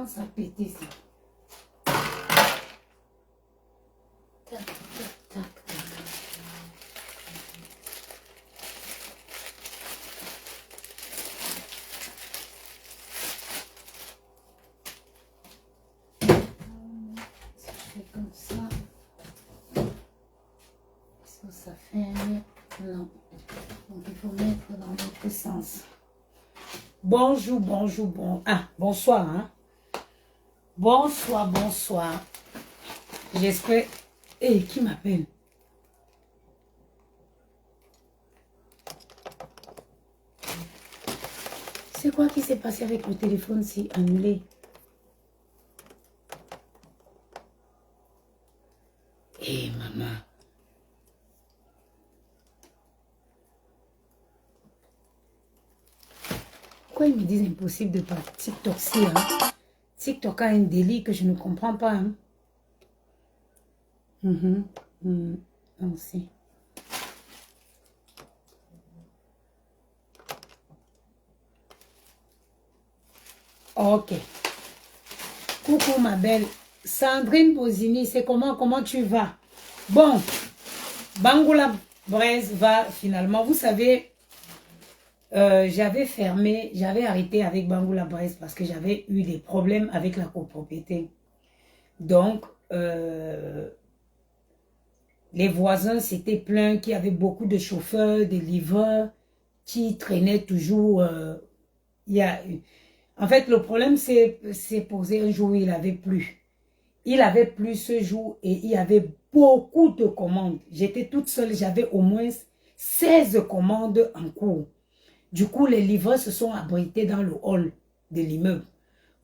commence à péter ça. Tac, tac, tac, tac. Si je fais comme ça, est-ce que ça ferme? Non. Donc il faut mettre dans l'autre sens. Bonjour, bonjour, bonsoir, hein. Bonsoir, bonsoir. J'espère... Hey, qui m'appelle? C'est quoi qui s'est passé avec le téléphone si annulé? Hé, maman. Pourquoi ils me disent impossible de pas TikTok si, hein? TikTok a un délit que je ne comprends pas, hein? Aussi. Ok. Coucou ma belle. Sandrine Bozini, c'est comment tu vas? Bon, Bangoula Braise va finalement, vous savez, j'avais arrêté avec Bangoula Braise parce que j'avais eu des problèmes avec la copropriété. Donc, les voisins s'étaient plaints qu'il y avait beaucoup de chauffeurs, de livreurs qui traînaient toujours. En fait, le problème s'est posé un jour où il avait plu. Il avait plu ce jour et il y avait beaucoup de commandes. J'étais toute seule, j'avais au moins 16 commandes en cours. Du coup, les livreurs se sont abrités dans le hall de l'immeuble.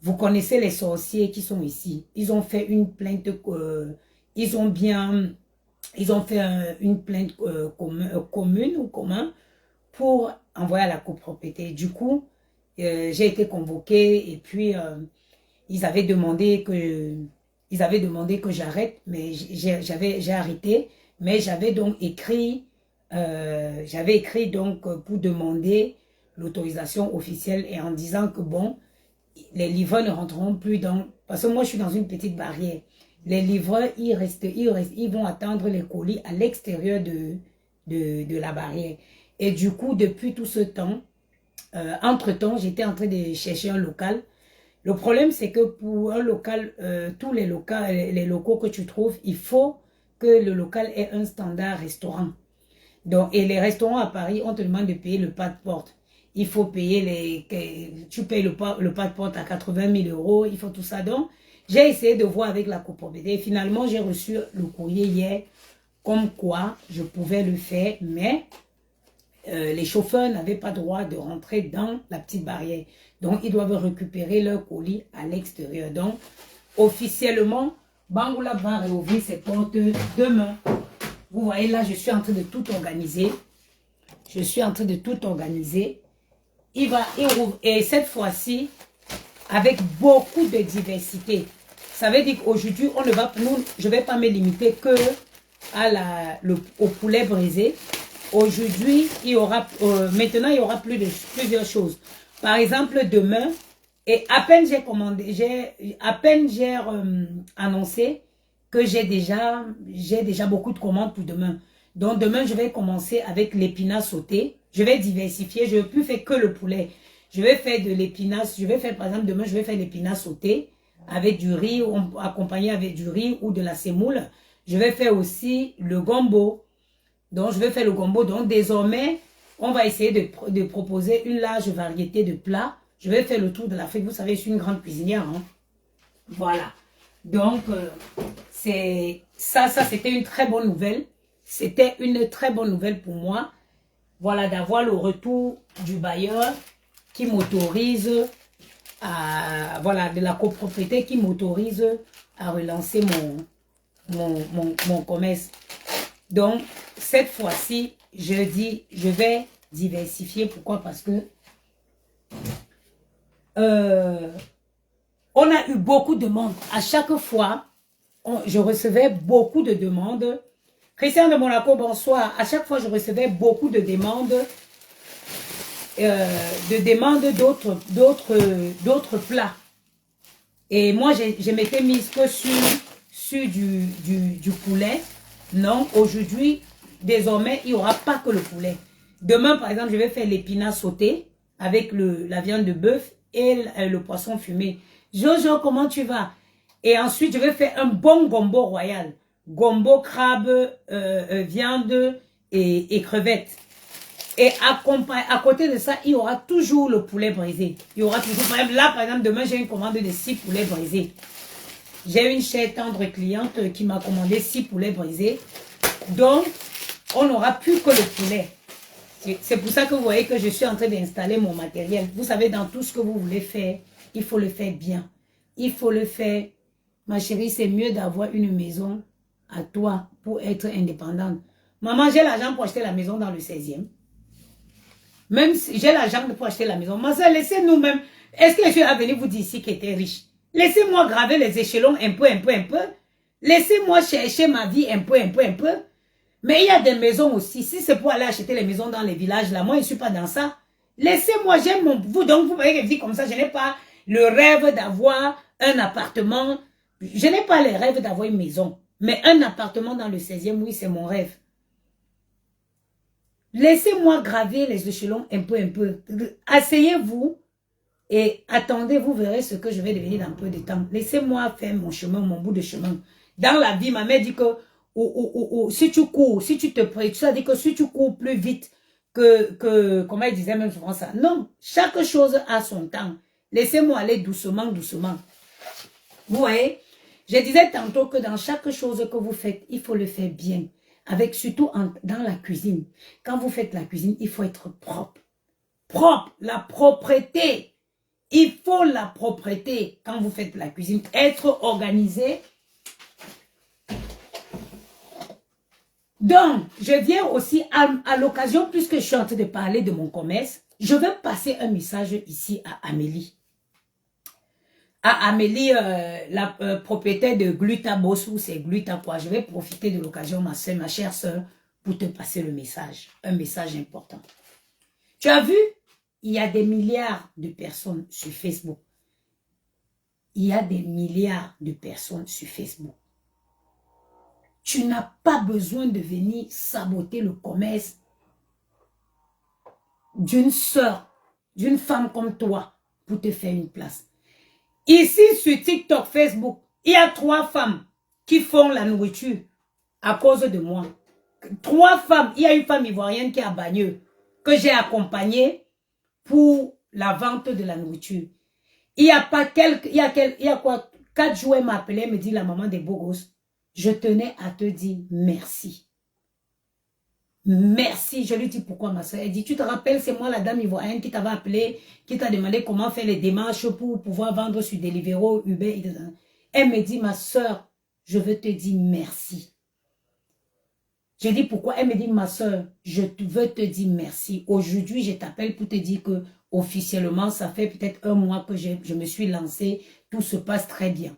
Vous connaissez les sorciers qui sont ici. Ils ont fait une plainte, une plainte commune ou commun pour envoyer à la copropriété. Du coup, j'ai été convoquée et puis ils avaient demandé que j'arrête, mais j'ai arrêté. Mais j'avais donc écrit, pour demander l'autorisation officielle et en disant que bon, les livreurs ne rentreront plus dans... Parce que moi, je suis dans une petite barrière. Les livreurs, ils vont attendre les colis à l'extérieur de la barrière. Et du coup, depuis tout ce temps, entre-temps, j'étais en train de chercher un local. Le problème, c'est que pour un local, tous les locaux que tu trouves, il faut que le local ait un standard restaurant. Donc, et les restaurants à Paris, on te demande de payer le pas de porte. Il faut payer tu payes le pas de porte à 80 000 euros, il faut tout ça. Donc, j'ai essayé de voir avec la copropriété. Et finalement, j'ai reçu le courrier hier, comme quoi je pouvais le faire, mais les chauffeurs n'avaient pas droit de rentrer dans la petite barrière. Donc, ils doivent récupérer leur colis à l'extérieur. Donc, officiellement, Bangoula va réouvrir ses portes demain. Vous voyez là, je suis en train de tout organiser. Je suis en train de tout organiser. Il rouvre. Et cette fois-ci, avec beaucoup de diversité. Ça veut dire qu'aujourd'hui, je ne vais pas me limiter que au poulet brisé. Aujourd'hui, maintenant, il y aura plusieurs choses. Par exemple, demain, et à peine j'ai annoncé que j'ai déjà beaucoup de commandes pour demain. Donc, demain, je vais commencer avec l'épinard sauté. Je vais diversifier. Je ne vais plus faire que le poulet. Je vais faire de l'épinard. Par exemple, demain, je vais faire l'épinard sauté avec du riz, accompagné avec du riz ou de la semoule. Je vais faire aussi le gombo. Donc, je vais faire le gombo. Donc, désormais, on va essayer de proposer une large variété de plats. Je vais faire le tour de l'Afrique. Vous savez, je suis une grande cuisinière. Hein? Voilà. Donc, ça c'était une très bonne nouvelle. C'était une très bonne nouvelle pour moi. Voilà, d'avoir le retour du bailleur qui m'autorise de la copropriété qui m'autorise à relancer mon commerce. Donc, cette fois-ci, je dis, je vais diversifier. Pourquoi? Parce que on a eu beaucoup de demandes. À chaque fois, je recevais beaucoup de demandes. Christian de Monaco, bonsoir. À chaque fois, je recevais beaucoup de demandes. D'autres plats. Et moi, je m'étais mise que sur du poulet. Non, aujourd'hui, désormais, il n'y aura pas que le poulet. Demain, par exemple, je vais faire l'épinard sauté avec la viande de bœuf et le poisson fumé. Jojo, comment tu vas? Et ensuite, je vais faire un bon gombo royal. Gombo, crabe, viande et crevettes. Et à côté de ça, il y aura toujours le poulet brisé. Il y aura toujours, par exemple, demain, j'ai une commande de 6 poulets brisés. J'ai une chère tendre cliente qui m'a commandé 6 poulets brisés. Donc, on n'aura plus que le poulet. C'est pour ça que vous voyez que je suis en train d'installer mon matériel. Vous savez, dans tout ce que vous voulez faire, il faut le faire bien. Il faut le faire. Ma chérie, c'est mieux d'avoir une maison à toi pour être indépendante. Maman, j'ai l'argent pour acheter la maison dans le 16e. Même si j'ai l'argent pour acheter la maison. Ma soeur, laissez-nous même. Est-ce que je suis à venir vous dire ici qu'elle était riche? Laissez-moi graver les échelons un peu. Laissez-moi chercher ma vie un peu. Mais il y a des maisons aussi. Si c'est pour aller acheter les maisons dans les villages, là, moi, je ne suis pas dans ça. Laissez-moi, j'aime mon... Vous, donc, vous voyez que je dis comme ça, je n'ai pas le rêve d'avoir un appartement. Je n'ai pas le rêve d'avoir une maison. Mais un appartement dans le 16e, oui, c'est mon rêve. Laissez-moi graver les échelons un peu. Asseyez-vous et attendez, vous verrez ce que je vais devenir dans peu de temps. Laissez-moi faire mon chemin, mon bout de chemin. Dans la vie, ma mère dit que si tu cours, si tu te prêtes, ça dit que si tu cours plus vite comment elle disait même souvent ça. Non, chaque chose a son temps. Laissez-moi aller doucement. Vous voyez, je disais tantôt que dans chaque chose que vous faites, il faut le faire bien. Avec surtout dans la cuisine. Quand vous faites la cuisine, il faut être propre. Propre, la propreté. Il faut la propreté quand vous faites la cuisine. Être organisé. Donc, je viens aussi à l'occasion, puisque je suis en train de parler de mon commerce, je vais passer un message ici à Amélie. À Amélie, la propriétaire de Glutabos, ou c'est Gluta quoi. Je vais profiter de l'occasion, ma soeur, ma chère soeur, pour te passer le message. Un message important. Tu as vu, il y a des milliards de personnes sur Facebook. Il y a des milliards de personnes sur Facebook. Tu n'as pas besoin de venir saboter le commerce d'une soeur, d'une femme comme toi, pour te faire une place. Ici, sur TikTok, Facebook, il y a 3 femmes qui font la nourriture à cause de moi. 3 femmes. Il y a une femme ivoirienne qui est à Bagneux, que j'ai accompagnée pour la vente de la nourriture. Il y a pas quelques, il y a quoi, 4 jours, elle m'a appelé, elle me dit, la maman des beaux gosses, je tenais à te dire merci. Merci. Je lui dis pourquoi, ma soeur. Elle dit, tu te rappelles, c'est moi la dame ivoirienne qui t'avait appelé, qui t'a demandé comment faire les démarches pour pouvoir vendre sur Deliveroo, Uber. Elle me dit, ma soeur, je veux te dire merci. Je dis pourquoi. Elle me dit, ma soeur, je veux te dire merci. Aujourd'hui, je t'appelle pour te dire que officiellement, ça fait peut-être 1 mois que je me suis lancée. Tout se passe très bien.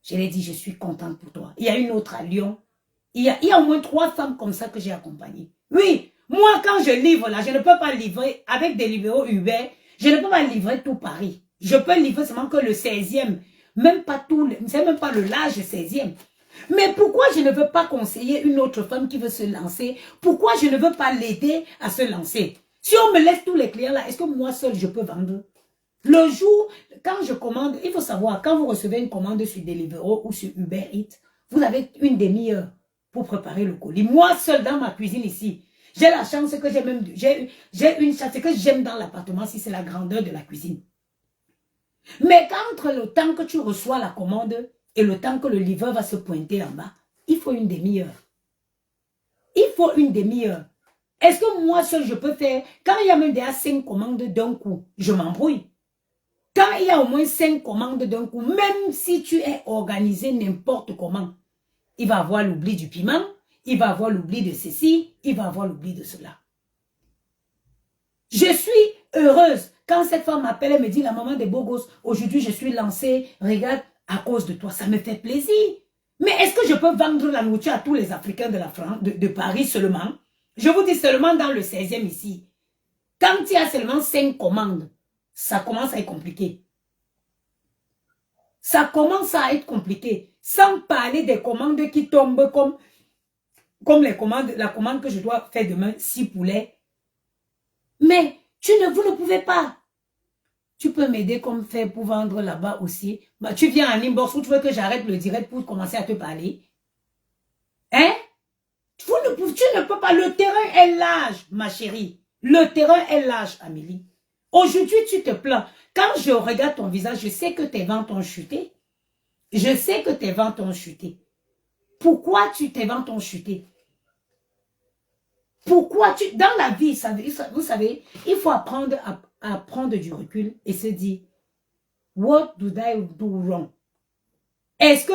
Je lui ai dit, je suis contente pour toi. Il y a une autre à Lyon. Il y a au moins 3 femmes comme ça que j'ai accompagnées. Oui, moi, quand je livre là, je ne peux pas livrer avec Deliveroo Uber. Je ne peux pas livrer tout Paris. Je peux livrer seulement que le 16e. Même pas tout, c'est même pas le large 16e. Mais pourquoi je ne veux pas conseiller une autre femme qui veut se lancer? Pourquoi je ne veux pas l'aider à se lancer? Si on me laisse tous les clients là, est-ce que moi seul je peux vendre? Le jour, quand je commande, il faut savoir, quand vous recevez une commande sur Deliveroo ou sur Uber Eats, vous avez une demi-heure pour préparer le colis. Moi seul dans ma cuisine ici, j'ai la chance que j'ai une chance que j'aime dans l'appartement si c'est la grandeur de la cuisine. Mais entre le temps que tu reçois la commande et le temps que le livreur va se pointer en bas, il faut une demi-heure. Il faut une demi-heure. Est-ce que moi seul je peux faire, quand il y a même déjà 5 commandes d'un coup, je m'embrouille. Quand il y a au moins 5 commandes d'un coup, même si tu es organisé n'importe comment, il va avoir l'oubli du piment, il va avoir l'oubli de ceci, il va avoir l'oubli de cela. Je suis heureuse. Quand cette femme m'appelle, elle me dit, la maman des beaux gosses, aujourd'hui je suis lancée, regarde, à cause de toi, ça me fait plaisir. Mais est-ce que je peux vendre la nourriture à tous les Africains de la France, de Paris seulement? Je vous dis seulement dans le 16e ici. Quand il y a seulement 5 commandes, ça commence à être compliqué. Ça commence à être compliqué. Sans parler des commandes qui tombent comme la commande que je dois faire demain, 6 poulets. Mais vous ne pouvez pas. Tu peux m'aider comme faire pour vendre là-bas aussi. Bah, tu viens en inbox ou tu veux que j'arrête le direct pour commencer à te parler. Hein? Tu ne peux pas. Le terrain est large, ma chérie. Le terrain est large, Amélie. Aujourd'hui, tu te plains. Quand je regarde ton visage, je sais que tes ventes ont chuté. Je sais que tes ventes ont chuté. Pourquoi tes ventes ont chuté? Pourquoi dans la vie, vous savez, il faut apprendre à prendre du recul et se dire, what did I do wrong? Est-ce que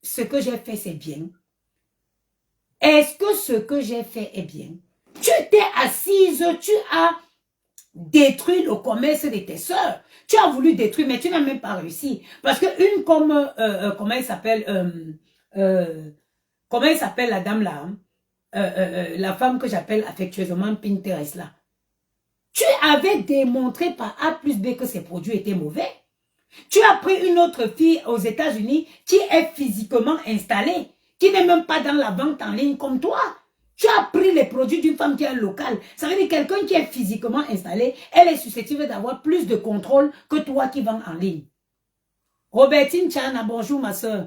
ce que j'ai fait, c'est bien? Est-ce que ce que j'ai fait est bien? Tu t'es assise, tu as détruit le commerce de tes sœurs. Tu as voulu détruire, mais tu n'as même pas réussi. Parce que une comme, comment elle s'appelle, comment elle s'appelle la dame là, hein? La femme que j'appelle affectueusement Pinterest là. Tu avais démontré par A plus B que ces produits étaient mauvais. Tu as pris une autre fille aux États-Unis qui est physiquement installée, qui n'est même pas dans la vente en ligne comme toi. Tu as pris les produits d'une femme qui est locale. Ça veut dire quelqu'un qui est physiquement installé, elle est susceptible d'avoir plus de contrôle que toi qui vends en ligne. Robertine Chana, bonjour ma soeur.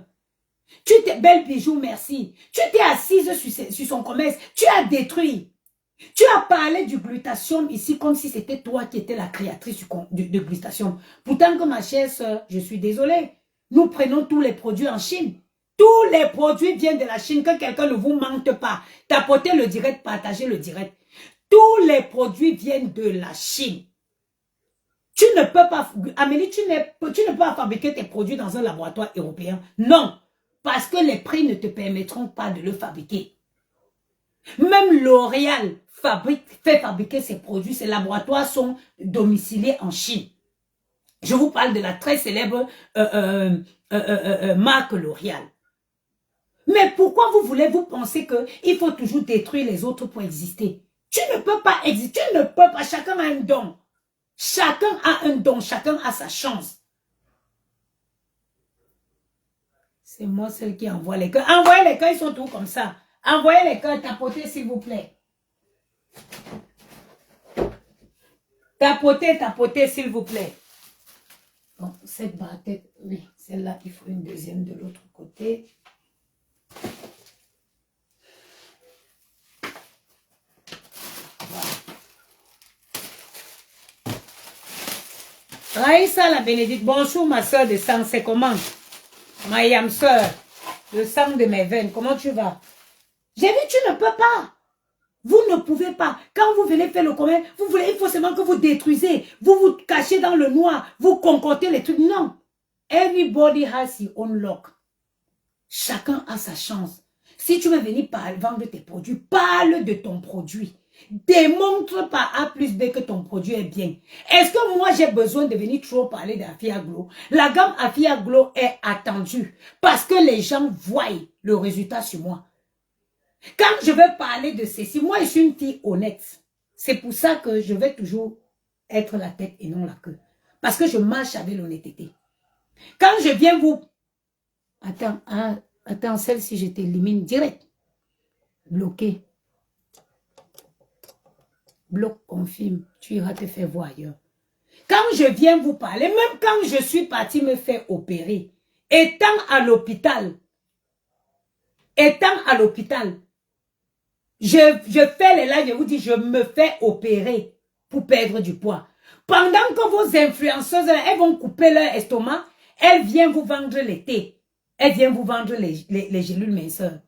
Belle bijou, merci. Tu t'es assise sur son commerce. Tu as détruit. Tu as parlé du glutathium ici comme si c'était toi qui étais la créatrice de glutathium. Pourtant que ma chère soeur, je suis désolée. Nous prenons tous les produits en Chine. Tous les produits viennent de la Chine. Que quelqu'un ne vous mente pas. Tapotez le direct, partagez le direct. Tous les produits viennent de la Chine. Tu ne peux pas, Amélie, tu ne peux pas fabriquer tes produits dans un laboratoire européen. Non. Parce que les prix ne te permettront pas de le fabriquer. Même L'Oréal fait fabriquer ses produits. Ses laboratoires sont domiciliés en Chine. Je vous parle de la très célèbre marque L'Oréal. Mais pourquoi vous pensez qu'il faut toujours détruire les autres pour exister? Tu ne peux pas exister. Tu ne peux pas. Chacun a un don. Chacun a un don. Chacun a sa chance. C'est moi celle qui envoie les cœurs. Envoyez les cœurs, ils sont tous comme ça. Envoyez les cœurs, tapotez s'il vous plaît. Tapotez s'il vous plaît. Bon, cette barre-tête, oui, celle-là, il faut une deuxième de l'autre côté. Voilà. Raïssa la Bénédicte, bonjour ma soeur de sang, c'est comment? Ma yam soeur, le sang de mes veines, comment tu vas? J'ai dit, tu ne peux pas. Vous ne pouvez pas. Quand vous venez faire le commerce, il faut seulement que vous détruisez. Vous vous cachez dans le noir. Vous concoctez les trucs. Non. Everybody has his own luck. Chacun a sa chance. Si tu veux venir vendre tes produits, parle de ton produit. Démontre par A plus B que ton produit est bien. Est-ce que moi j'ai besoin de venir trop parler d'Afia Glow? La gamme Afia Glow est attendue parce que les gens voient le résultat sur moi. Quand je vais parler de ceci, moi je suis une fille honnête. C'est pour ça que je vais toujours être la tête et non la queue. Parce que je marche avec l'honnêteté. Quand je viens vous... Attends, celle-ci je t'élimine direct. Bloqué. Bloc, confirme. Tu iras te faire voir ailleurs. Quand je viens vous parler, même quand je suis partie me faire opérer, étant à l'hôpital, je fais les lives, je vous dis, je me fais opérer pour perdre du poids. Pendant que vos influenceuses, elles vont couper leur estomac, elles viennent vous vendre les thés. Elles viennent vous vendre les gélules minceurs.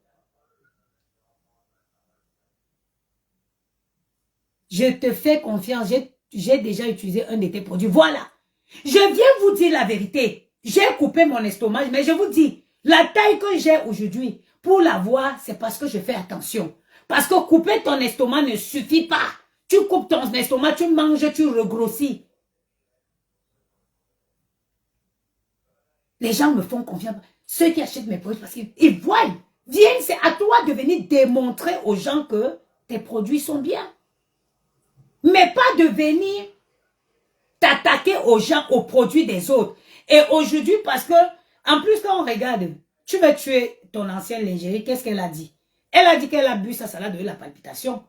Je te fais confiance, j'ai déjà utilisé un de tes produits. Voilà. Je viens vous dire la vérité. J'ai coupé mon estomac, mais je vous dis, la taille que j'ai aujourd'hui, pour l'avoir, c'est parce que je fais attention. Parce que couper ton estomac ne suffit pas. Tu coupes ton estomac, tu manges, tu regrossis. Les gens me font confiance. Ceux qui achètent mes produits, parce qu'ils voient. Viens, c'est à toi de venir démontrer aux gens que tes produits sont bien. Mais pas de venir t'attaquer aux gens, aux produits des autres. Et aujourd'hui, parce que En plus, quand on regarde, tu veux tuer ton ancienne lingerie, qu'est-ce qu'elle a dit? Elle a dit qu'elle a bu ça, ça l'a donné la palpitation.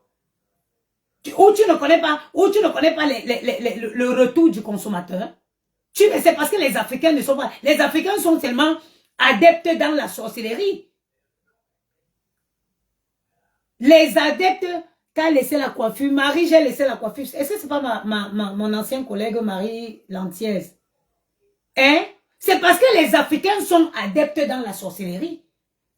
Ou tu ne connais pas, le retour du consommateur. C'est parce que les Africains ne sont pas... Les Africains sont tellement adeptes dans la sorcellerie. Les adeptes, t'as laissé la coiffure. Marie, j'ai laissé la coiffure. Est-ce que c'est pas mon ancien collègue Marie Lantiez? Hein? C'est parce que les Africains sont adeptes dans la sorcellerie.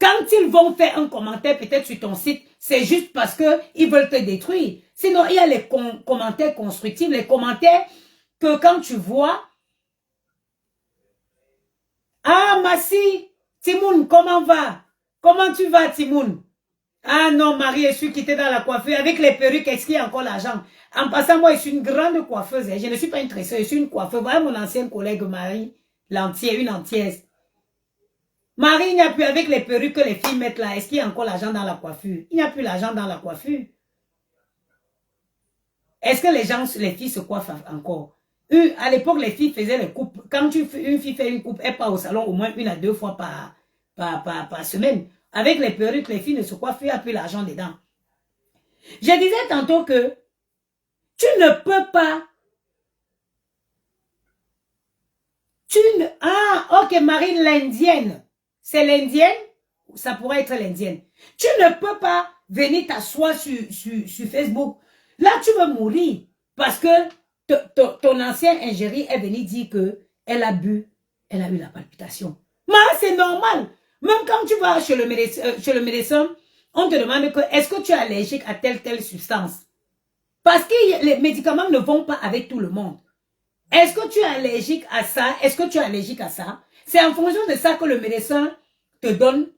Quand ils vont faire un commentaire peut-être sur ton site, c'est juste parce qu'ils veulent te détruire. Sinon, il y a les commentaires constructifs, les commentaires que quand tu vois... Ah, Massi, Timoun, comment va? Comment tu vas, Timoun? Ah non, Marie, je suis quittée dans la coiffure. Avec les perruques, est-ce qu'il y a encore l'argent? En passant, moi, je suis une grande coiffeuse. Je ne suis pas une tresseuse, je suis une coiffeuse. Voilà mon ancienne collègue Marie, une entière. Marie, il n'y a plus avec les perruques que les filles mettent là. Est-ce qu'il y a encore l'argent dans la coiffure? Il n'y a plus l'argent dans la coiffure. Est-ce que les filles se coiffent encore? À l'époque, les filles faisaient les coupes. Quand une fille fait une coupe, elle part au salon au moins 1 à 2 fois par semaine. Avec les perruques, les filles ne se coiffent, il n'y a plus l'argent dedans. Je disais tantôt que tu ne peux pas. Ah, ok, Marie, l'indienne. C'est l'indienne? Ça pourrait être l'indienne. Tu ne peux pas venir t'asseoir sur Facebook. Là, tu vas mourir. Parce que ton ancien ingérie est venu dire que elle a bu, elle a eu la palpitation. Mais c'est normal. Même quand tu vas chez le médecin, on te demande que est-ce que tu es allergique à telle substance. Parce que les médicaments ne vont pas avec tout le monde. Est-ce que tu es allergique à ça? Est-ce que tu es allergique à ça? C'est en fonction de ça que le médecin te donne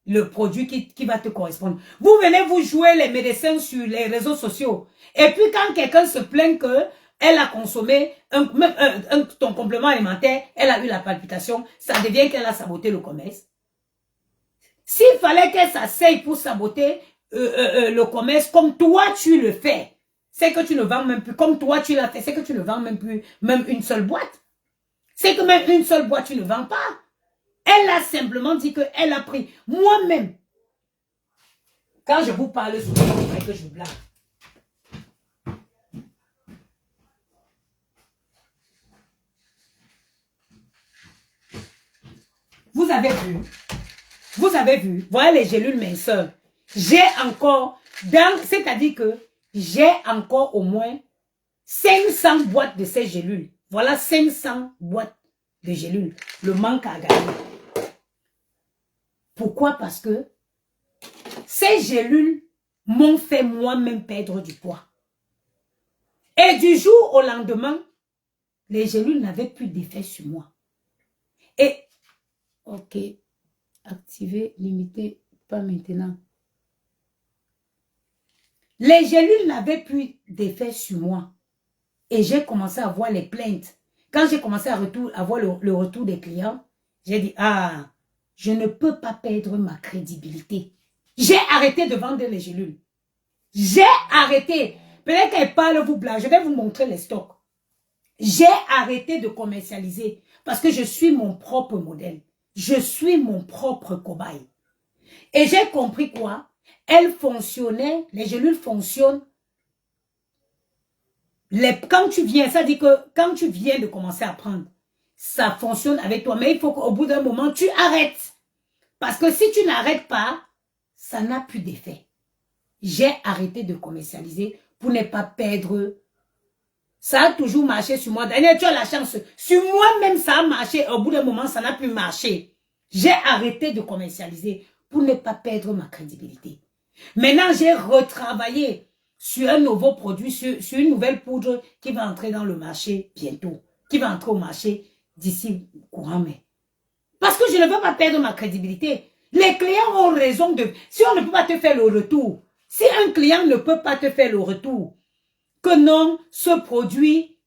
le produit qui va te correspondre. Vous venez vous jouer les médecins sur les réseaux sociaux. Et puis quand quelqu'un se plaint que elle a consommé ton complément alimentaire, elle a eu la palpitation, ça devient qu'elle a saboté le commerce. S'il fallait qu'elle s'asseye pour saboter le commerce comme toi tu le fais, c'est que tu ne vends même plus, comme toi tu l'as fait, c'est que tu ne vends même plus, même une seule boîte. C'est que même une seule boîte tu ne vends pas. Elle a simplement dit qu'elle a pris. Moi-même, quand je vous parle souvent, c'est vrai que je blague. Vous avez vu, voilà les gélules minceurs. J'ai encore, c'est-à-dire que j'ai encore au moins 500 boîtes de ces gélules. Voilà 500 boîtes de gélules. Le manque à gagner. Pourquoi? Parce que ces gélules m'ont fait moi-même perdre du poids. Et du jour au lendemain, les gélules n'avaient plus d'effet sur moi. Et, ok, activer, limiter, pas maintenant. Les gélules n'avaient plus d'effet sur moi. Et j'ai commencé à voir les plaintes. Quand j'ai commencé à voir le retour des clients, j'ai dit, ah, je ne peux pas perdre ma crédibilité. J'ai arrêté de vendre les gélules. J'ai arrêté. Peut-être qu'elle parle, vous blague. Je vais vous montrer les stocks. J'ai arrêté de commercialiser parce que je suis mon propre modèle. Je suis mon propre cobaye. Et j'ai compris quoi? Elles fonctionnaient, les gélules fonctionnent. Quand tu viens, ça dit que quand tu viens de commencer à prendre, ça fonctionne avec toi. Mais il faut qu'au bout d'un moment, tu arrêtes. Parce que si tu n'arrêtes pas, ça n'a plus d'effet. J'ai arrêté de commercialiser pour ne pas perdre. Ça a toujours marché sur moi. Daniel, tu as la chance. Sur moi-même, ça a marché. Au bout d'un moment, ça n'a plus marché. J'ai arrêté de commercialiser pour ne pas perdre ma crédibilité. Maintenant, j'ai retravaillé sur un nouveau produit, sur une nouvelle poudre qui va entrer dans le marché bientôt. Qui va entrer au marché d'ici courant mai. Parce que je ne veux pas perdre ma crédibilité. Les clients ont raison de... Si on ne peut pas te faire le retour, si un client ne peut pas te faire le retour, que non, ce produit,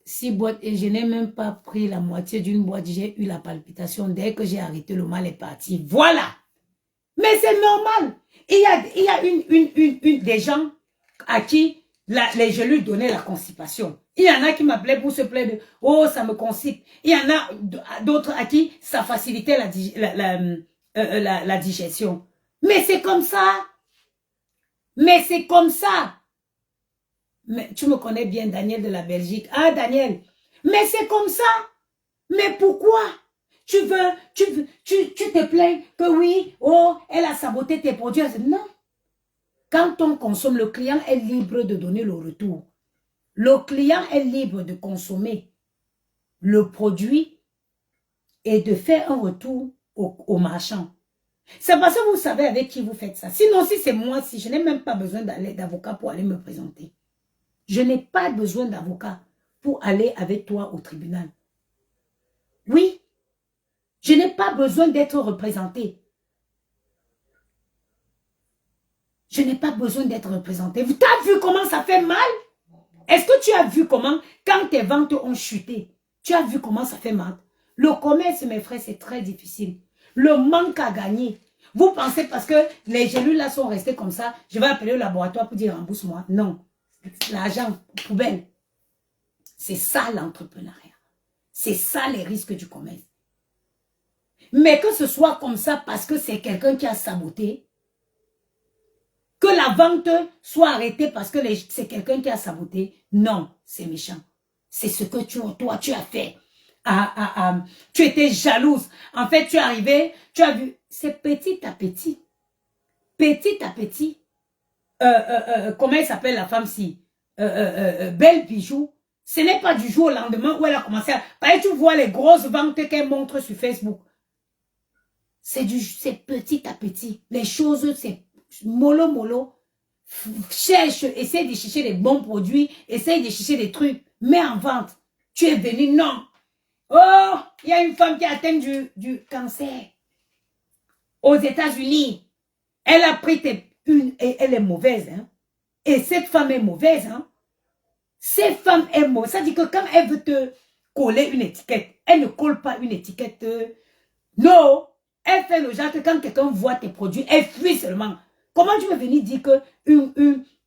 6 boîtes, et je n'ai même pas pris la moitié d'une boîte, j'ai eu la palpitation. Dès que j'ai arrêté, le mal est parti. Voilà. Mais c'est normal. Il y a des gens à qui je lui donnais la constipation. Il y en a qui m'appelaient pour se plaindre. Oh, ça me constipe. Il y en a d'autres à qui ça facilitait la digestion. Mais c'est comme ça. Mais c'est comme ça. Mais tu me connais bien, Daniel de la Belgique. Ah, Daniel. Mais c'est comme ça. Mais pourquoi? Tu te plains que oui, oh, elle a saboté tes produits. Non. Quand on consomme, le client est libre de donner le retour. Le client est libre de consommer le produit et de faire un retour au marchand. C'est parce que vous savez avec qui vous faites ça. Sinon, si c'est moi, si je n'ai même pas besoin d'avocat pour aller me présenter. Je n'ai pas besoin d'avocat pour aller avec toi au tribunal. Oui, je n'ai pas besoin d'être représenté. Je n'ai pas besoin d'être représenté. Tu as vu comment ça fait mal? Est-ce que tu as vu comment, quand tes ventes ont chuté, tu as vu comment ça fait mal? Le commerce, mes frères, c'est très difficile. Le manque à gagner. Vous pensez parce que les gélules là sont restées comme ça, je vais appeler le laboratoire pour dire rembourse-moi. Non. L'argent, poubelle. C'est ça l'entrepreneuriat. C'est ça les risques du commerce. Mais que ce soit comme ça parce que c'est quelqu'un qui a saboté, que la vente soit arrêtée parce que c'est quelqu'un qui a saboté, non, c'est méchant. C'est ce que toi, tu as fait. Tu étais jalouse. En fait, tu es arrivé, tu as vu, c'est petit à petit. Petit à petit. Comment elle s'appelle la femme-ci? Belle Bijou. Ce n'est pas du jour au lendemain où elle a commencé à... Parce que tu vois les grosses ventes qu'elle montre sur Facebook. C'est petit à petit. Les choses, c'est mollo mollo. Cherche, essaye de chercher des bons produits, essaye de chercher des trucs, mets en vente. Tu es venu, non. Oh, il y a une femme qui a atteint du cancer aux États-Unis. Elle a pris et elle est mauvaise, hein. Et cette femme est mauvaise, hein. Cette femme est mauvaise. Ça dit que quand elle veut te coller une étiquette, elle ne colle pas une étiquette. Non, elle fait le genre que quand quelqu'un voit tes produits, elle fuit seulement. Comment tu veux venir dire que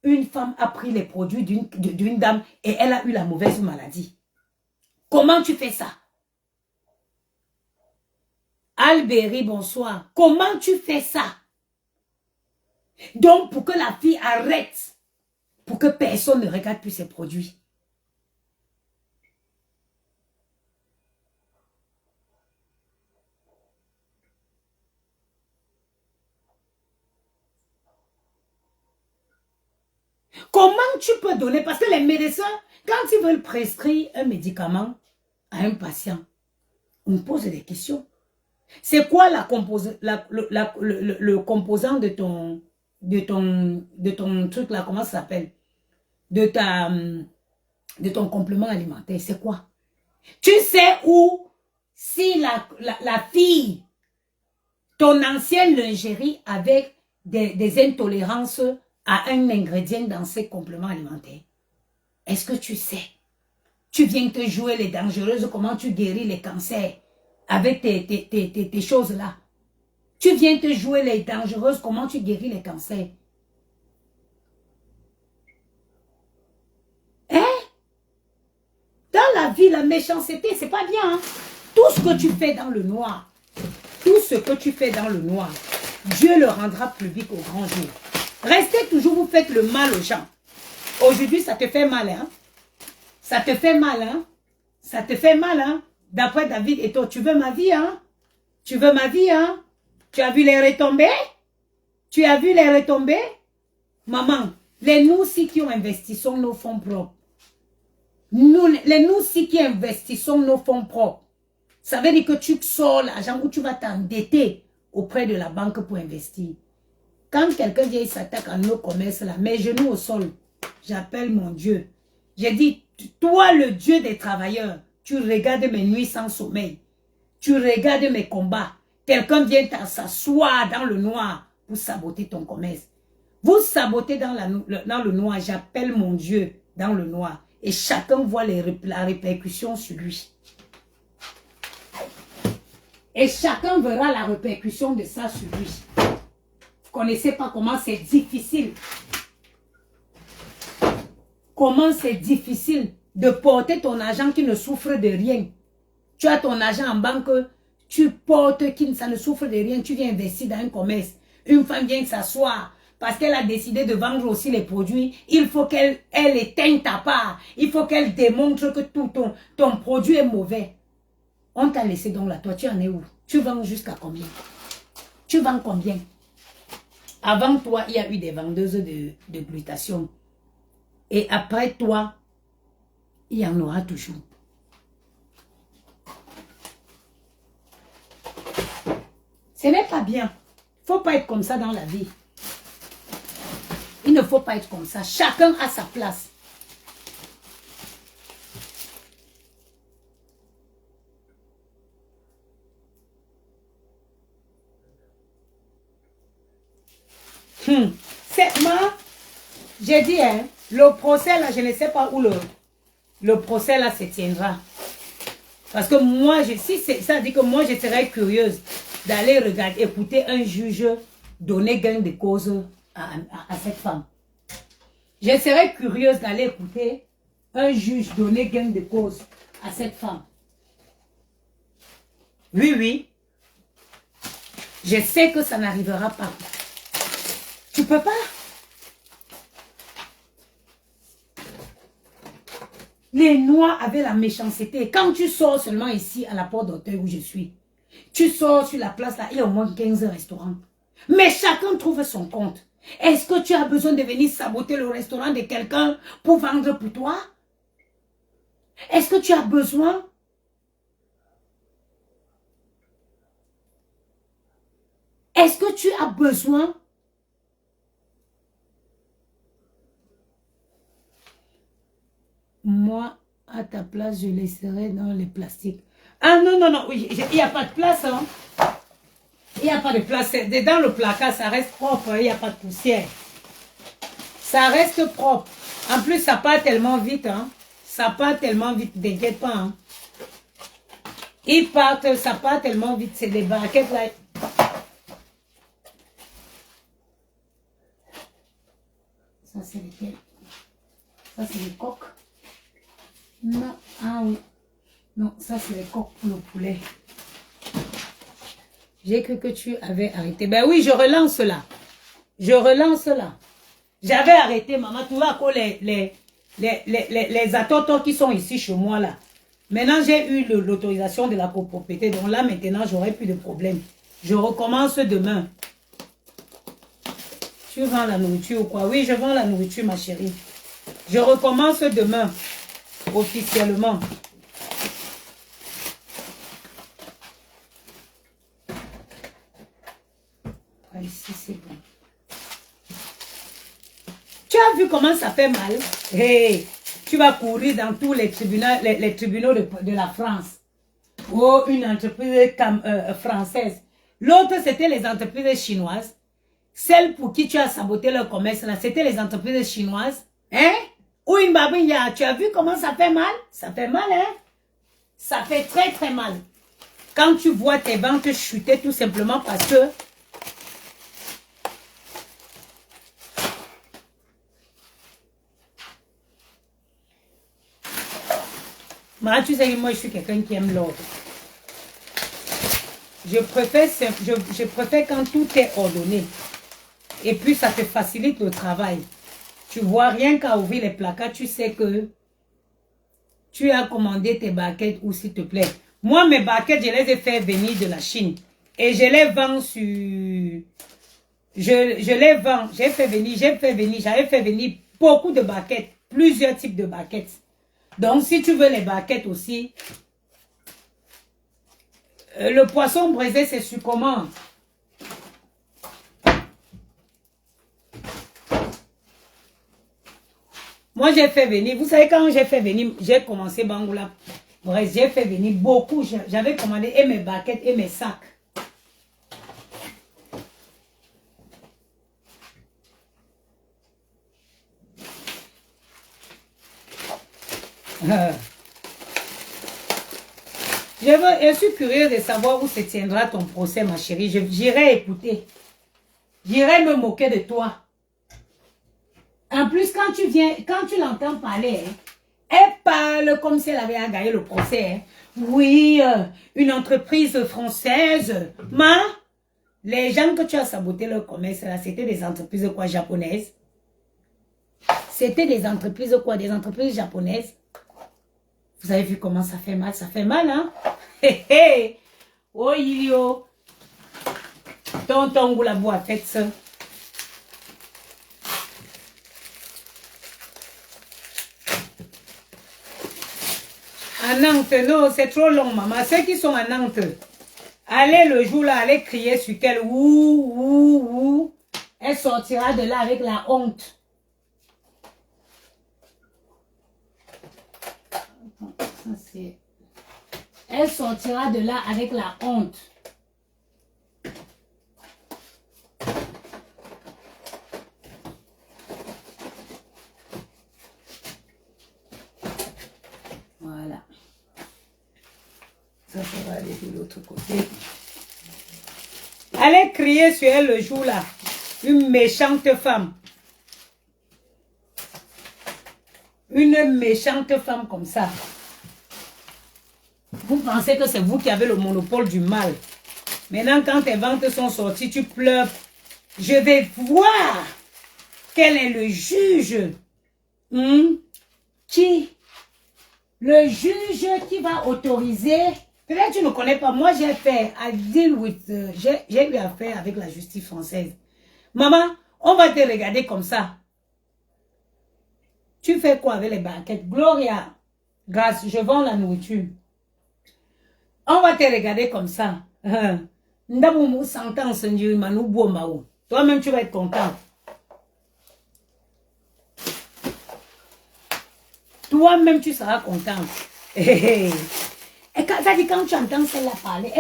une femme a pris les produits d'une dame et elle a eu la mauvaise maladie? Comment tu fais ça? Albéry, bonsoir. Comment tu fais ça? Donc, pour que la fille arrête, pour que personne ne regarde plus ses produits. Comment tu peux donner? Parce que les médecins, quand ils veulent prescrire un médicament à un patient, on pose des questions. C'est quoi le composant de ton truc là, comment ça s'appelle? De ton complément alimentaire, c'est quoi? Tu sais où, si la fille, ton ancienne lingerie avec des intolérances à un ingrédient dans ses compléments alimentaires. Est-ce que tu sais? Tu viens te jouer les dangereuses, comment tu guéris les cancers avec tes choses-là. Tu viens te jouer les dangereuses, comment tu guéris les cancers. Hein? Dans la vie, la méchanceté, c'est pas bien. Hein? Tout ce que tu fais dans le noir, tout ce que tu fais dans le noir, Dieu le rendra public au grand jour. Restez toujours, vous faites le mal aux gens. Aujourd'hui, ça te fait mal, hein? Ça te fait mal, hein? Ça te fait mal, hein? D'après David et toi, tu veux ma vie, hein? Tu veux ma vie, hein? Tu as vu les retombées? Tu as vu les retombées? Maman, les nous-ci qui ont investissons nos fonds propres. Les nous-ci qui investissons nos fonds propres. Ça veut dire que tu sors l'argent où tu vas t'endetter auprès de la banque pour investir. Quand quelqu'un vient s'attaque à nos commerces là, mes genoux au sol, j'appelle mon Dieu. J'ai dit, toi le Dieu des travailleurs, tu regardes mes nuits sans sommeil. Tu regardes mes combats. Quelqu'un vient s'asseoir dans le noir pour saboter ton commerce. Vous sabotez dans le noir, j'appelle mon Dieu dans le noir. Et chacun voit la répercussion sur lui. Et chacun verra la répercussion de ça sur lui. Vous ne connaissez pas comment c'est difficile. comment c'est difficile de porter ton argent qui ne souffre de rien. Tu as ton argent en banque, tu portes, ça ne souffre de rien, tu viens investir dans un commerce. Une femme vient s'asseoir parce qu'elle a décidé de vendre aussi les produits. Il faut qu'elle éteigne ta part. Il faut qu'elle démontre que tout ton produit est mauvais. On t'a laissé donc là, toi, tu en es où? Tu vends jusqu'à combien? Tu vends combien? Avant toi, il y a eu des vendeuses de glutation. Et après toi, il y en aura toujours. Ce n'est pas bien. Il ne faut pas être comme ça dans la vie. Il ne faut pas être comme ça. Chacun a sa place. C'est moi, j'ai dit, hein, le procès là, je ne sais pas où le procès là se tiendra. Parce que moi, si ça dit que moi, je serais curieuse d'aller regarder, écouter un juge donner gain de cause à cette femme. Je serais curieuse d'aller écouter un juge donner gain de cause à cette femme. Oui, oui. Je sais que ça n'arrivera pas. Tu peux pas. Les Noirs avaient la méchanceté. Quand tu sors seulement ici à la porte d'Auteuil où je suis, tu sors sur la place là, il y a au moins 15 restaurants. Mais chacun trouve son compte. Est-ce que tu as besoin de venir saboter le restaurant de quelqu'un pour vendre pour toi? Est-ce que tu as besoin? Est-ce que tu as besoin? Moi, à ta place, je laisserai dans les plastiques. Ah non, non, non, oui, il n'y a pas de place. Hein. Il n'y a pas de place. Dans le placard, ça reste propre. Il n'y a pas de poussière. Ça reste propre. En plus, ça part tellement vite. Hein. Ça part tellement vite. T'inquiète pas. Hein. Ils partent, ça part tellement vite. C'est des barquettes là. Ça, c'est lesquels? Ça, c'est les coques. Non, ah oui. Non, ça c'est les coques pour le poulet. J'ai cru que tu avais arrêté. Ben oui, je relance là. Je relance là. J'avais arrêté, maman. Tu vois quoi les attentats qui sont ici chez moi là. Maintenant, j'ai eu l'autorisation de la copropriété. Donc là, maintenant, j'aurai plus de problème. Je recommence demain. Tu vends la nourriture ou quoi? Oui, je vends la nourriture, ma chérie. Je recommence demain. Officiellement. Ici, c'est bon. Tu as vu comment ça fait mal? Hey, tu vas courir dans tous les tribunaux, les tribunaux de la France. Oh, une entreprise française. L'autre, c'était les entreprises chinoises. Celles pour qui tu as saboté leur commerce, là, c'était les entreprises chinoises. Hein? Ou une babouilla, tu as vu comment ça fait mal? Ça fait mal, hein? Ça fait très, très mal. Quand tu vois tes ventes chuter tout simplement parce que moi, tu sais que moi, je suis quelqu'un qui aime l'ordre. Je préfère quand tout est ordonné. Et puis, ça te facilite le travail. Tu vois, rien qu'à ouvrir les placards, tu sais que tu as commandé tes barquettes ou s'il te plaît. Moi, mes barquettes, je les ai fait venir de la Chine. Et je les vends sur... Je les vends. J'avais fait venir beaucoup de barquettes. Plusieurs types de barquettes. Donc, si tu veux les barquettes aussi, le poisson braisé, c'est sur commande. Moi, j'ai fait venir, vous savez, quand j'ai fait venir, j'ai commencé Bangoula. Bref, j'ai fait venir beaucoup. J'avais commandé et mes barquettes et mes sacs. Je suis curieux de savoir où se tiendra ton procès, ma chérie. J'irai écouter. J'irai me moquer de toi. En plus, quand tu l'entends parler, hein, elle parle comme si elle avait à gagner le procès. Hein. Oui, une entreprise française. Les gens que tu as saboté leur commerce, là, c'était des entreprises quoi, japonaises? C'était des entreprises quoi? Des entreprises japonaises. Vous avez vu comment ça fait mal? Ça fait mal, hein? Hé, hé! Oh, Ilio! Tonton Goulabou a fait ça. À Nantes, non, c'est trop long, maman. Ceux qui sont à Nantes, allez le jour là, allez crier sur quel ouh. Elle sortira de là avec la honte. Elle sortira de là avec la honte. Voilà. Ça va aller de l'autre côté. Allez crier sur elle le jour là. Une méchante femme. Une méchante femme comme ça. Vous pensez que c'est vous qui avez le monopole du mal. Maintenant, quand tes ventes sont sorties, tu pleures. Je vais voir quel est le juge. Qui? Le juge qui va autoriser. Peut-être tu ne connais pas. Moi, j'ai fait j'ai eu affaire avec la justice française. Maman, on va te regarder comme ça. Tu fais quoi avec les barquettes? Gloria, grâce, je vends la nourriture. On va te regarder comme ça. Toi-même, tu vas être content. Toi-même, tu seras content. Et quand tu entends celle-là parler,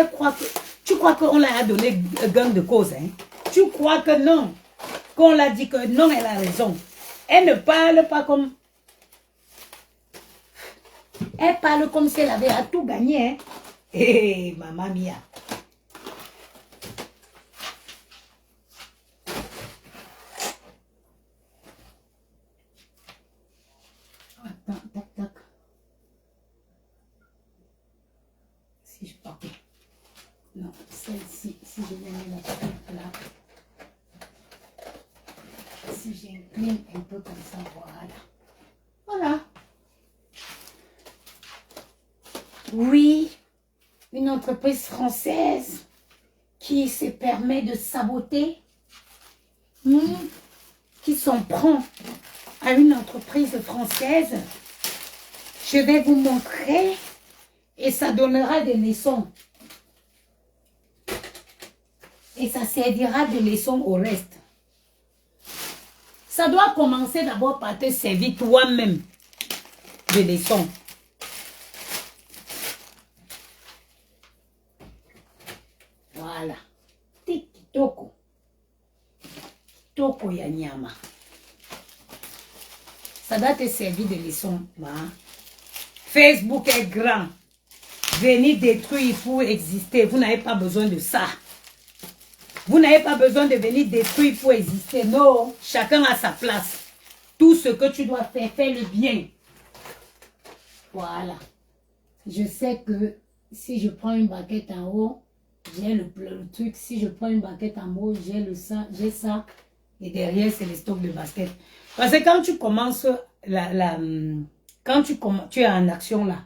tu crois qu'on l'a donné gain de cause. Hein? Tu crois que non. Qu'on l'a dit que non, elle a raison. Elle ne parle pas comme... Elle parle comme si elle avait à tout gagné. Hein? Hé, maman mia. Attends, tac. Si je partais. Non, celle-ci, si je mets la truc là. Si j'incline un peu comme ça, voilà. Voilà. Oui, une entreprise française qui se permet de saboter, qui s'en prend à une entreprise française. Je vais vous montrer et ça donnera des leçons. Et ça servira de leçon au reste. Ça doit commencer d'abord par te servir toi-même de leçon. Voilà. Tiki-toko. Toko ya nyama. Ça doit te servir de leçon. Hein? Facebook est grand. Venir détruire pour exister. Vous n'avez pas besoin de ça. Vous n'avez pas besoin de venir détruire pour exister. Non, chacun a sa place. Tout ce que tu dois faire, fais-le bien. Voilà. Je sais que si je prends une baguette en haut, j'ai le truc. Si je prends une baguette en haut, j'ai ça. Et derrière, c'est le stock de basket. Parce que quand tu commences, quand tu es en action là,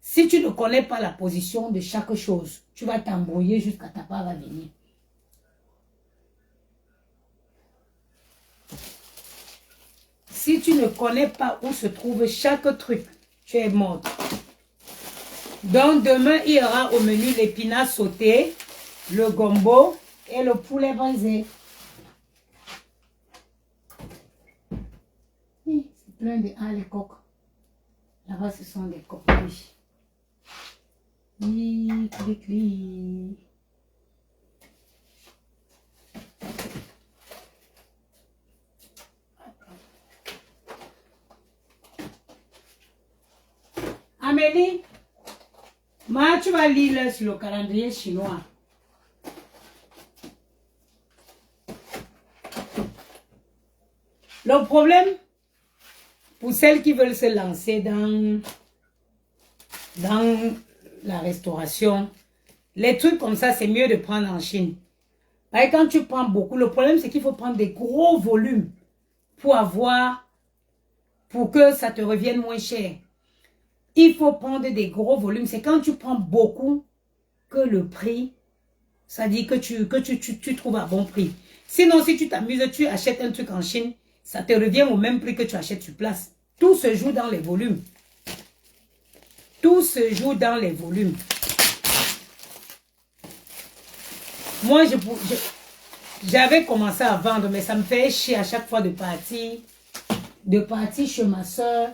si tu ne connais pas la position de chaque chose, tu vas t'embrouiller jusqu'à ta part va venir. Si tu ne connais pas où se trouve chaque truc, tu es mort. Donc demain, il y aura au menu l'épinard sauté, le gombo et le poulet braisé. C'est plein de... Ah, les coques. Là-bas, ce sont des coques. Oui, oui. Amélie, tu vas lire sur le calendrier chinois. Le problème, pour celles qui veulent se lancer dans la restauration, les trucs comme ça, c'est mieux de prendre en Chine. Et quand tu prends beaucoup, le problème, c'est qu'il faut prendre des gros volumes pour que ça te revienne moins cher. Il faut prendre des gros volumes. C'est quand tu prends beaucoup que le prix, ça dit que tu trouves à bon prix. Sinon, si tu t'amuses, tu achètes un truc en Chine, ça te revient au même prix que tu achètes sur place. Tout se joue dans les volumes. Tout se joue dans les volumes. Moi, j'avais commencé à vendre, mais ça me fait chier à chaque fois de partir chez ma soeur,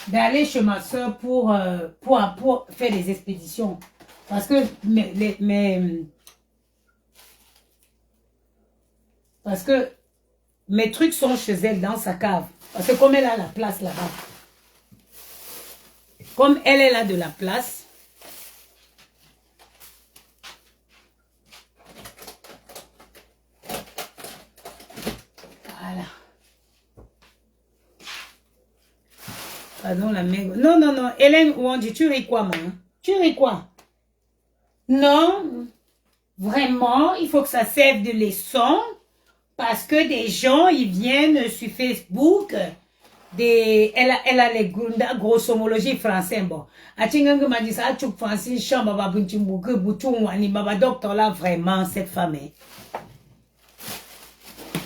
d'aller chez ma soeur pour faire des expéditions. Parce que mes trucs sont chez elle dans sa cave. Parce que comme elle a la place là-bas, comme elle a de la place, voilà. Pardon la mère. Non, non, non. Hélène Ouandi, tu ris quoi, maman? Tu ris quoi? Non, vraiment, il faut que ça serve de leçon. Parce que des gens, ils viennent sur Facebook, elle a les grossomologies français, bon. Atingang m'a dit ça, tu français, chambre, baba docteur là, vraiment, cette femme,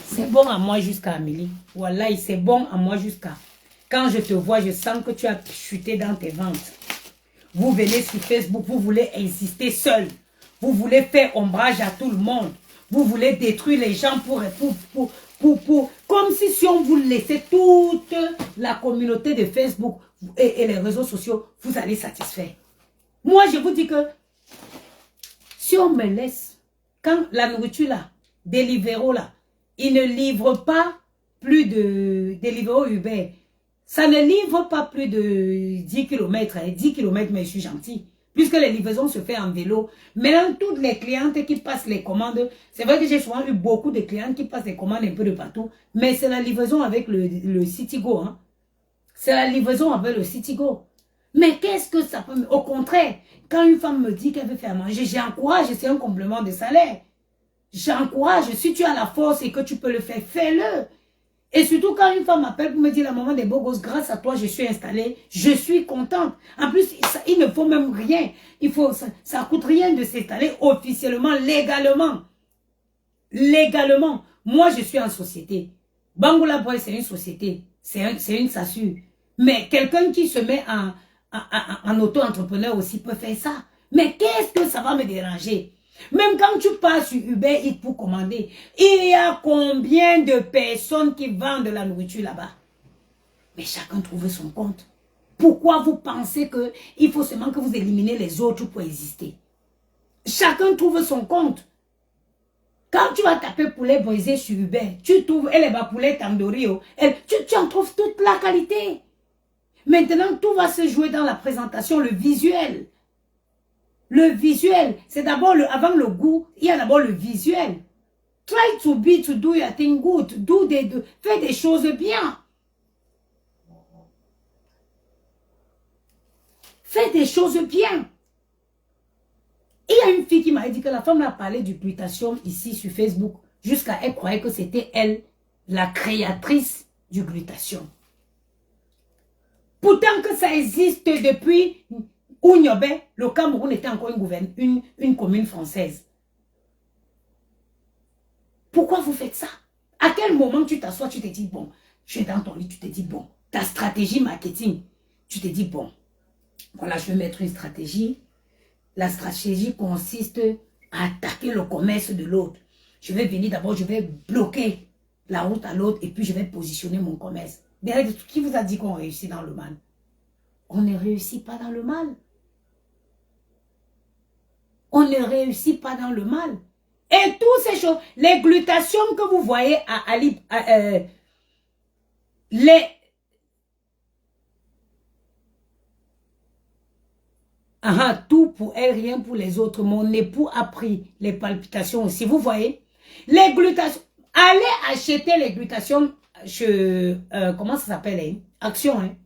c'est bon à moi jusqu'à Amélie. Voilà, c'est bon à moi jusqu'à. Quand je te vois, je sens que tu as chuté dans tes ventes. Vous venez sur Facebook, vous voulez exister seul. Vous voulez faire ombrage à tout le monde. Vous voulez détruire les gens comme si on vous laissait toute la communauté de Facebook et les réseaux sociaux, vous allez satisfaire. Moi, je vous dis que si on me laisse, quand la nourriture là, Deliveroo là, ils ne livrent pas plus de Deliveroo Uber, ça ne livre pas plus de 10 km, 10 km, mais je suis gentil. Puisque les livraisons se font en vélo. Maintenant, toutes les clientes qui passent les commandes, c'est vrai que j'ai souvent eu beaucoup de clientes qui passent les commandes un peu de partout, mais c'est la livraison avec le Citigo. Hein. C'est la livraison avec le Citigo. Mais qu'est-ce que ça peut... Au contraire, quand une femme me dit qu'elle veut faire manger, j'encourage, c'est un complément de salaire. J'encourage, si tu as la force et que tu peux le faire, fais-le. Et surtout quand une femme m'appelle pour me dire la maman des beaux gosses, grâce à toi je suis installée, je suis contente. En plus, il ne faut même rien. Ça coûte rien de s'installer officiellement, légalement. Légalement. Moi je suis en société. Bangola Boy c'est une société. C'est une SASU. Mais quelqu'un qui se met en auto-entrepreneur aussi peut faire ça. Mais qu'est-ce que ça va me déranger? Même quand tu passes sur Uber Eats pour commander, il y a combien de personnes qui vendent de la nourriture là-bas? Mais chacun trouve son compte. Pourquoi vous pensez qu'il faut seulement que vous éliminez les autres pour exister? Chacun trouve son compte. Quand tu vas taper poulet brisé sur Uber, tu trouves elle est bas poulet tandoori, tu en trouves toute la qualité. Maintenant, tout va se jouer dans la présentation, le visuel. Le visuel, c'est d'abord avant le goût, il y a d'abord le visuel. Try to do your thing good. Fais des choses bien. Fais des choses bien. Il y a une fille qui m'a dit que la femme a parlé du glutathion ici sur Facebook. Jusqu'à elle croyait que c'était elle, la créatrice du glutathion. Pourtant que ça existe depuis... Ounyobe, le Cameroun était encore une commune française. Pourquoi vous faites ça? À quel moment tu t'assois, tu te dis, bon, je suis dans ton lit, tu te dis, bon, ta stratégie marketing, tu te dis, bon, voilà, je vais mettre une stratégie. La stratégie consiste à attaquer le commerce de l'autre. Je vais venir d'abord, je vais bloquer la route à l'autre et puis je vais positionner mon commerce. Derrière, qui vous a dit qu'on réussit dans le mal? On ne réussit pas dans le mal. On ne réussit pas dans le mal. Et toutes ces choses, les glutations que vous voyez tout pour elle, rien pour les autres. Mon époux a pris les palpitations aussi. Vous voyez, les glutations, Allez acheter les glutations chez, comment ça s'appelle, hein? Action, hein?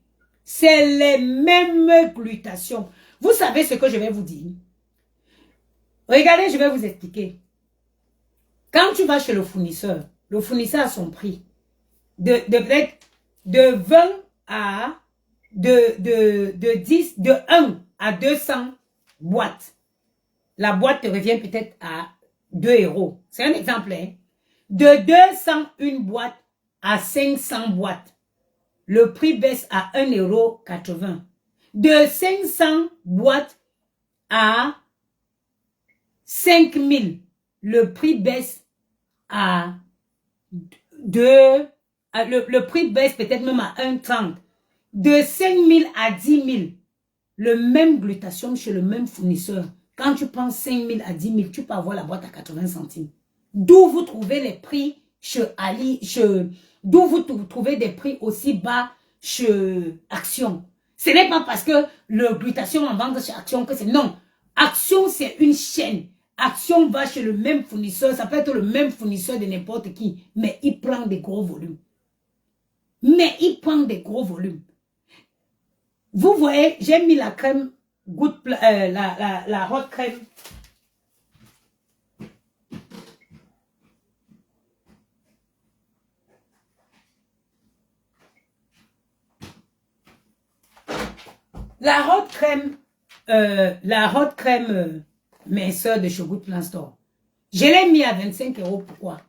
C'est les mêmes glutations. Vous savez ce que je vais vous dire? Regardez, je vais vous expliquer. Quand tu vas chez le fournisseur a son prix. Peut-être de 20 à de 10, de 1 à 200 boîtes. La boîte te revient peut-être à 2 euros. C'est un exemple, hein? De 201 boîtes à 500 boîtes, le prix baisse à 1,80 €. De 500 boîtes à 5000, le prix baisse à 2, le prix baisse peut-être même à 1,30. De 5000 à 10 000, le même glutathion chez le même fournisseur. Quand tu prends 5000 à 10 000, tu peux avoir la boîte à 80 centimes. D'où vous trouvez les prix chez Ali, d'où vous trouvez des prix aussi bas chez Action. Ce n'est pas parce que le glutathion en vente chez Action que c'est non. Action, c'est une chaîne. Action va chez le même fournisseur, ça peut être le même fournisseur de n'importe qui, mais il prend des gros volumes. Vous voyez, j'ai mis la crème, la hot crème. La hot crème minceur de chez Good Plan Store. Je l'ai mis à 25 €. Pourquoi?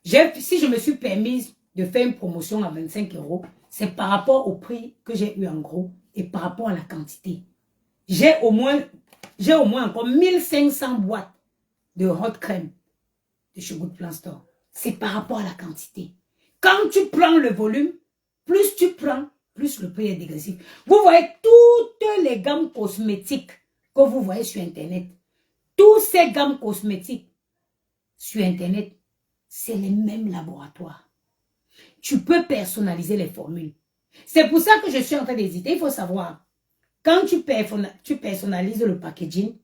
Si je me suis permise de faire une promotion à 25 €, c'est par rapport au prix que j'ai eu en gros et par rapport à la quantité. J'ai au moins encore 1500 boîtes de hot crème de chez Good Plan Store. C'est par rapport à la quantité. Quand tu prends le volume, plus tu prends, plus le prix est dégressif. Vous voyez toutes les gammes cosmétiques que vous voyez sur Internet. Toutes ces gammes cosmétiques sur Internet, c'est les mêmes laboratoires. Tu peux personnaliser les formules. C'est pour ça que je suis en train d'hésiter. Il faut savoir, quand tu personnalises le packaging,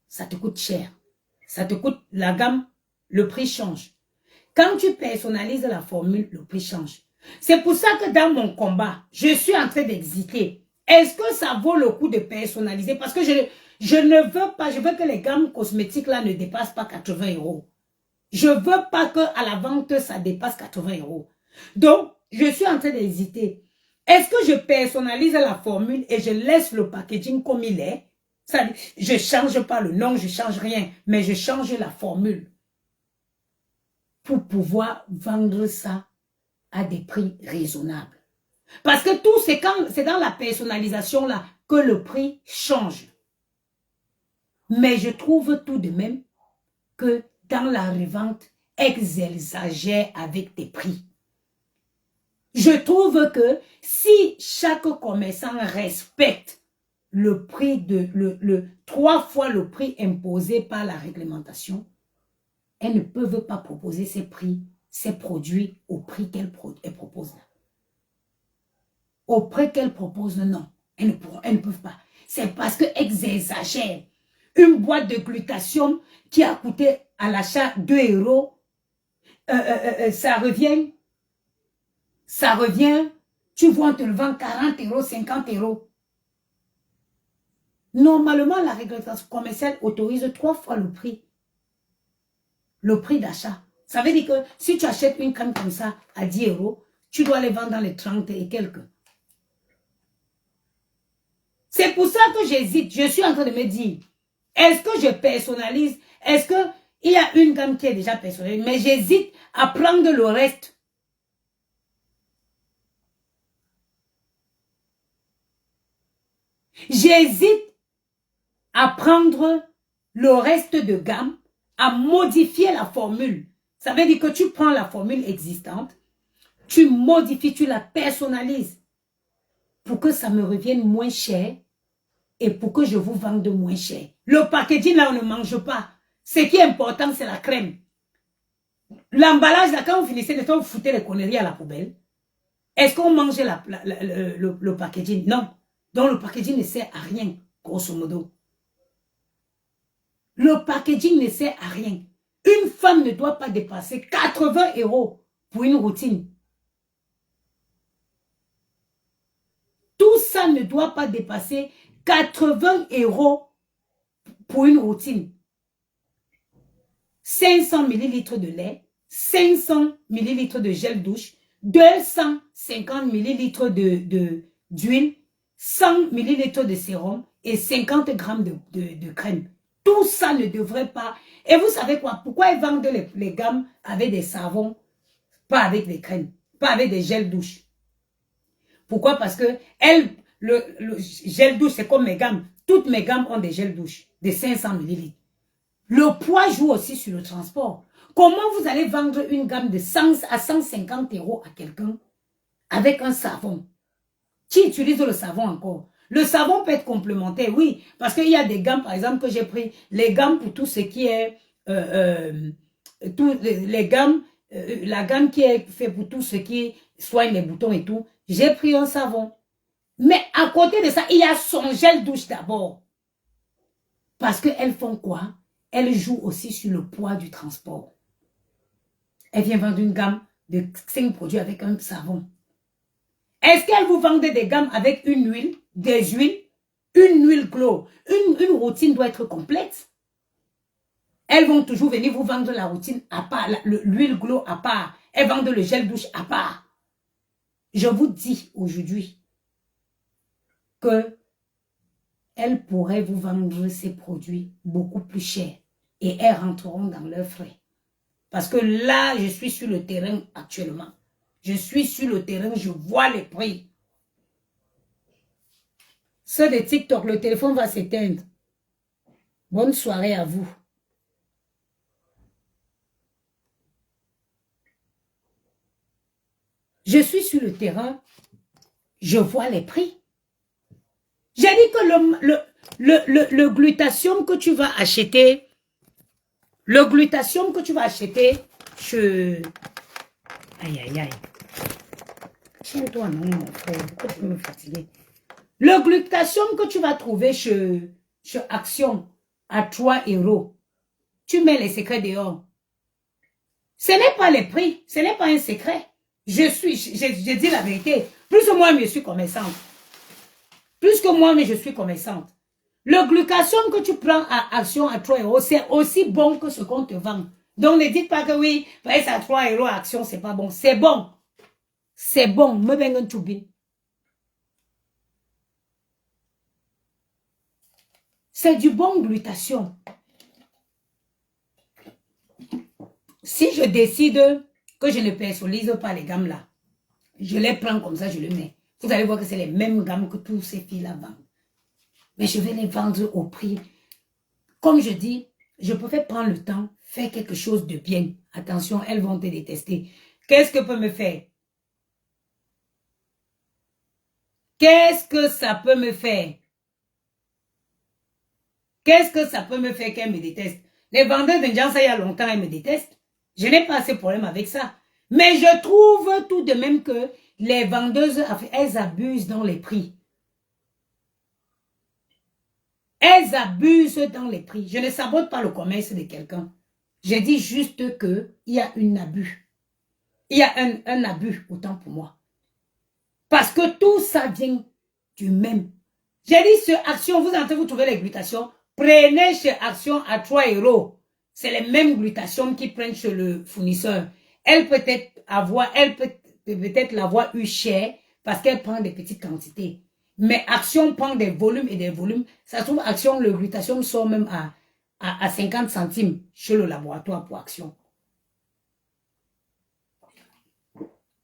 ça te coûte cher. Ça te coûte la gamme, le prix change. Quand tu personnalises la formule, le prix change. C'est pour ça que dans mon combat, je suis en train d'hésiter. Est-ce que ça vaut le coup de personnaliser? Parce que je ne veux pas, je veux que les gammes cosmétiques là ne dépassent pas 80 €. Je veux pas que à la vente, ça dépasse 80 €. Donc, je suis en train d'hésiter. Est-ce que je personnalise la formule et je laisse le packaging comme il est? Je ne change pas le nom, je ne change rien, mais je change la formule pour pouvoir vendre ça à des prix raisonnables. Parce que tout, c'est dans la personnalisation là que le prix change. Mais je trouve tout de même que dans la revente, exagère avec tes prix. Je trouve que si chaque commerçant respecte le prix de 3 fois le prix imposé par la réglementation, elles ne peuvent pas proposer ces prix, ces produits au prix qu'elles proposent là. Au prix qu'elles proposent, non. Elles ne peuvent pas. C'est parce qu'elles exagèrent. Une boîte de glutathion qui a coûté à l'achat 2 €, ça revient, tu vois, on te le vend 40 €, 50 €. Normalement, la réglementation commerciale autorise 3 fois le prix d'achat. Ça veut dire que si tu achètes une crème comme ça à 10 €, tu dois les vendre dans les 30 et quelques. C'est pour ça que j'hésite. Je suis en train de me dire, est-ce que je personnalise? Est-ce qu'il y a une gamme qui est déjà personnalisée? Mais j'hésite à prendre le reste. J'hésite à prendre le reste de gamme, à modifier la formule. Ça veut dire que tu prends la formule existante, tu modifies, tu la personnalises pour que ça me revienne moins cher et pour que je vous vende moins cher. Le packaging, là, on ne mange pas. Ce qui est important, c'est la crème. L'emballage, là, quand vous finissez de temps, vous foutez les conneries à la poubelle. Est-ce qu'on mange le packaging? Non. Donc, le packaging ne sert à rien, grosso modo. Le packaging ne sert à rien. Une femme ne doit pas dépasser 80 € pour une routine. Tout ça ne doit pas dépasser 80 € pour une routine. 500 ml de lait, 500 ml de gel douche, 250 ml d'huile, 100 ml de sérum et 50 g de crème. Tout ça ne devrait pas... Et vous savez quoi? Pourquoi ils vendent les gammes avec des savons, pas avec des crèmes, pas avec des gels douche? Pourquoi? Parce que le gel douche, c'est comme mes gammes. Toutes mes gammes ont des gels douche de 500 ml. Le poids joue aussi sur le transport. Comment vous allez vendre une gamme de 100 à 150 € à quelqu'un avec un savon? Qui utilise le savon encore? Le savon peut être complémentaire, oui. Parce qu'il y a des gammes, par exemple, que j'ai pris. Les gammes pour tout ce qui est... les gammes, la gamme qui est faite pour tout ce qui soigne les boutons et tout. J'ai pris un savon. Mais à côté de ça, il y a son gel douche d'abord. Parce qu'elles font quoi? Elles jouent aussi sur le poids du transport. Elle vient vendre une gamme de 5 produits avec un savon. Est-ce qu'elle vous vend des gammes avec une huile, des huiles, une huile glow? Une routine doit être complète. Elles vont toujours venir vous vendre la routine à part, l'huile glow à part. Elles vendent le gel douche à part. Je vous dis aujourd'hui que elles pourraient vous vendre ces produits beaucoup plus chers et elles rentreront dans leurs frais. Parce que là, je suis sur le terrain actuellement. Je suis sur le terrain, je vois les prix. Ceux de TikTok, le téléphone va s'éteindre. Bonne soirée à vous. Je suis sur le terrain, je vois les prix. J'ai dit que le glutathium que tu vas acheter, Aïe, aïe, aïe. Tiens-toi, non, mon frère, pourquoi tu me fatiguer? Le glutathium que tu vas trouver chez Action à 3 €, tu mets les secrets dehors. Ce n'est pas les prix, ce n'est pas un secret. Je dis la vérité. Plus que moi, je suis commerçante. Plus que moi, mais je suis commerçante. Le glutathium que tu prends à Action à 3 €, c'est aussi bon que ce qu'on te vend. Donc, ne dites pas que oui, c'est à 3 € à Action, c'est pas bon. C'est bon. C'est bon. Me vengan tubi. C'est du bon glutathium. Si je décide que je ne personnalise pas les gammes là, je les prends comme ça, je les mets. Vous allez voir que c'est les mêmes gammes que tous ces filles là vendent. Mais je vais les vendre au prix. Comme je dis, je préfère prendre le temps, faire quelque chose de bien. Attention, elles vont te détester. Qu'est-ce que peut me faire? Qu'est-ce que ça peut me faire? Qu'est-ce que ça peut me faire qu'elles me détestent? Les vendeurs de ça, il y a longtemps, elles me détestent. Je n'ai pas assez de problème avec ça. Mais je trouve tout de même que les vendeuses, elles abusent dans les prix. Elles abusent dans les prix. Je ne sabote pas le commerce de quelqu'un. Je dis juste qu'il y a un abus. Il y a un abus, autant pour moi. Parce que tout ça vient du même. J'ai dit sur Action, vous entendez, vous trouvez les glutations. Prenez chez Action à 3 €. C'est les mêmes glutations qu'ils prennent chez le fournisseur. Elle peut peut-être l'avoir eu cher parce qu'elle prend des petites quantités. Mais Action prend des volumes et des volumes. Ça se trouve, Action, le glutathium sort même à 50 centimes chez le laboratoire pour Action.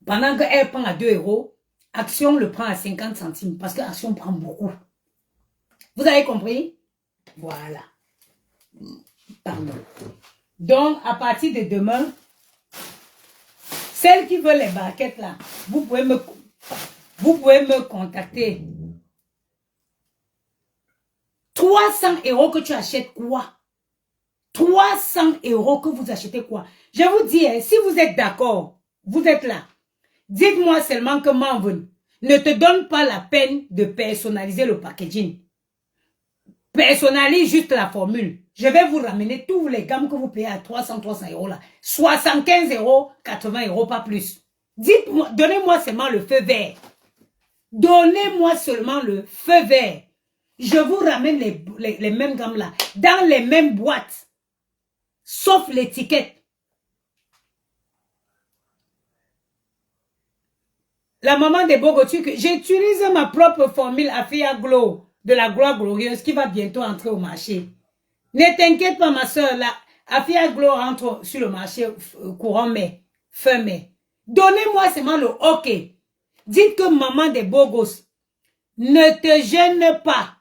Pendant qu'elle prend à 2 €, Action le prend à 50 centimes parce que Action prend beaucoup. Vous avez compris? Voilà. Pardon. Donc, à partir de demain, celles qui veulent les barquettes là, vous pouvez me contacter. 300 € que tu achètes quoi? 300 € que vous achetez quoi? Je vous dis, hein, si vous êtes d'accord, vous êtes là. Dites-moi seulement que Manvon ne te donne pas la peine de personnaliser le packaging. Personnalise juste la formule. je vais vous ramener tous les gammes que vous payez à 300 € là. 75 €, 80 €, pas plus. Dites-moi, donnez-moi seulement le feu vert. Donnez-moi seulement le feu vert. Je vous ramène les mêmes gammes là, dans les mêmes boîtes, sauf l'étiquette. La maman des Bogotucs, j'utilise ma propre formule Afia Glow de la gloire glorieuse qui va bientôt entrer au marché. Ne t'inquiète pas ma soeur, la Afia Glow rentre sur le marché courant mai, fin mai. Donnez-moi seulement le OK. Dites que maman des Bogos, ne te gêne pas.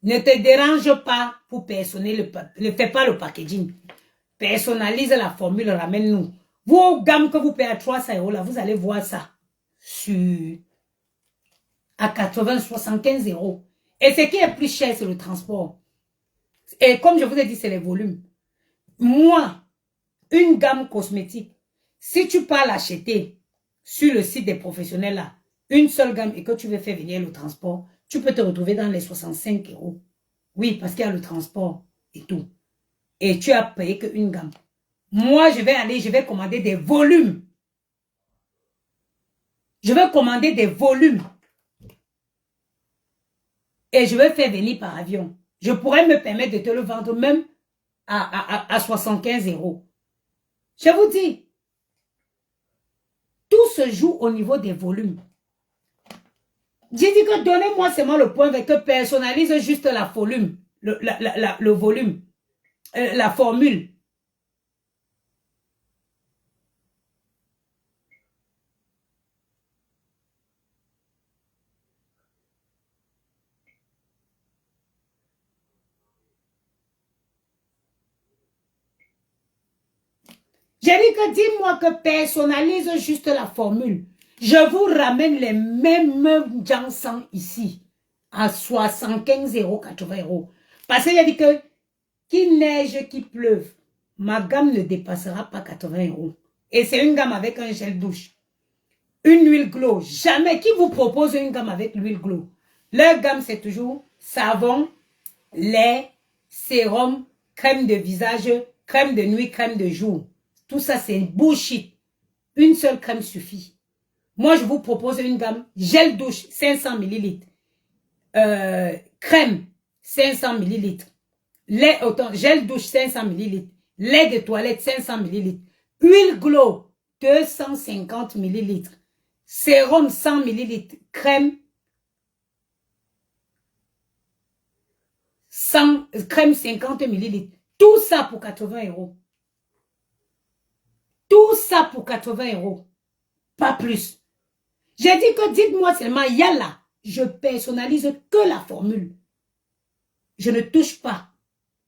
Ne te dérange pas pour personnaliser ne fais pas le packaging. Personnalise la formule, ramène-nous. Vos gammes que vous payez à 300 € là, vous allez voir ça à 80, 75 €. Et ce qui est plus cher, c'est le transport. Et comme je vous ai dit, c'est les volumes. Moi, une gamme cosmétique, si tu pars l'acheter sur le site des professionnels là, une seule gamme et que tu veux faire venir le transport, tu peux te retrouver dans les 65 €. Oui, parce qu'il y a le transport et tout. Et tu as payé qu'une gamme. Moi, je vais commander des volumes. Je vais commander des volumes. Et je vais faire venir par avion. Je pourrais me permettre de te le vendre même à 75 €. Je vous dis, tout se joue au niveau des volumes. J'ai dit que donnez-moi seulement le point avec que personnalise juste la volume, le volume, la formule. J'ai dit que dis-moi que personnalise juste la formule. Je vous ramène les mêmes Jansan ici à 75 €, 80 €. Parce qu'il a dit que qu'il neige, qu'il pleuve, ma gamme ne dépassera pas 80 €. Et c'est une gamme avec un gel douche. Une huile glow. Jamais. Qui vous propose une gamme avec l'huile glow? Leur gamme, c'est toujours savon, lait, sérum, crème de visage, crème de nuit, crème de jour. Tout ça, c'est bullshit. Une seule crème suffit. Moi, je vous propose une gamme gel douche 500 ml, crème 500 ml, lait, gel douche 500 ml, lait de toilette 500 ml, huile glow 250 ml, sérum 100 ml, crème 50 ml. Tout ça pour 80 €. Tout ça pour 80 €. Pas plus. J'ai dit que dites-moi seulement, il y a là. Je personnalise que la formule. Je ne touche pas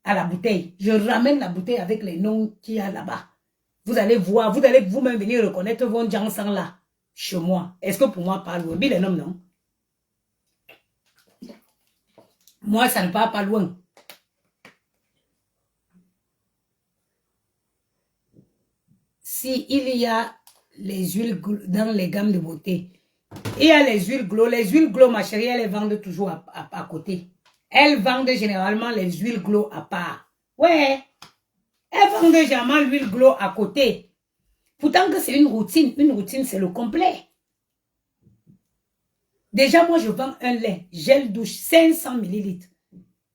à la bouteille. Je ramène la bouteille avec les noms qu'il y a là-bas. Vous allez voir, vous allez vous-même venir reconnaître vos Jansan là, chez moi. Est-ce que pour moi, pas loin? Mais les noms, non. Moi, ça ne part pas loin. Si il y a les huiles dans les gammes de beauté, il y a les huiles glow. Les huiles glow, ma chérie, elles les vendent toujours à côté. Elles vendent généralement les huiles glow à part. Ouais. Elles vendent généralement l'huile glow à côté. Pourtant que c'est une routine. Une routine, c'est le complet. Déjà, moi, je vends un lait, gel douche, 500 ml.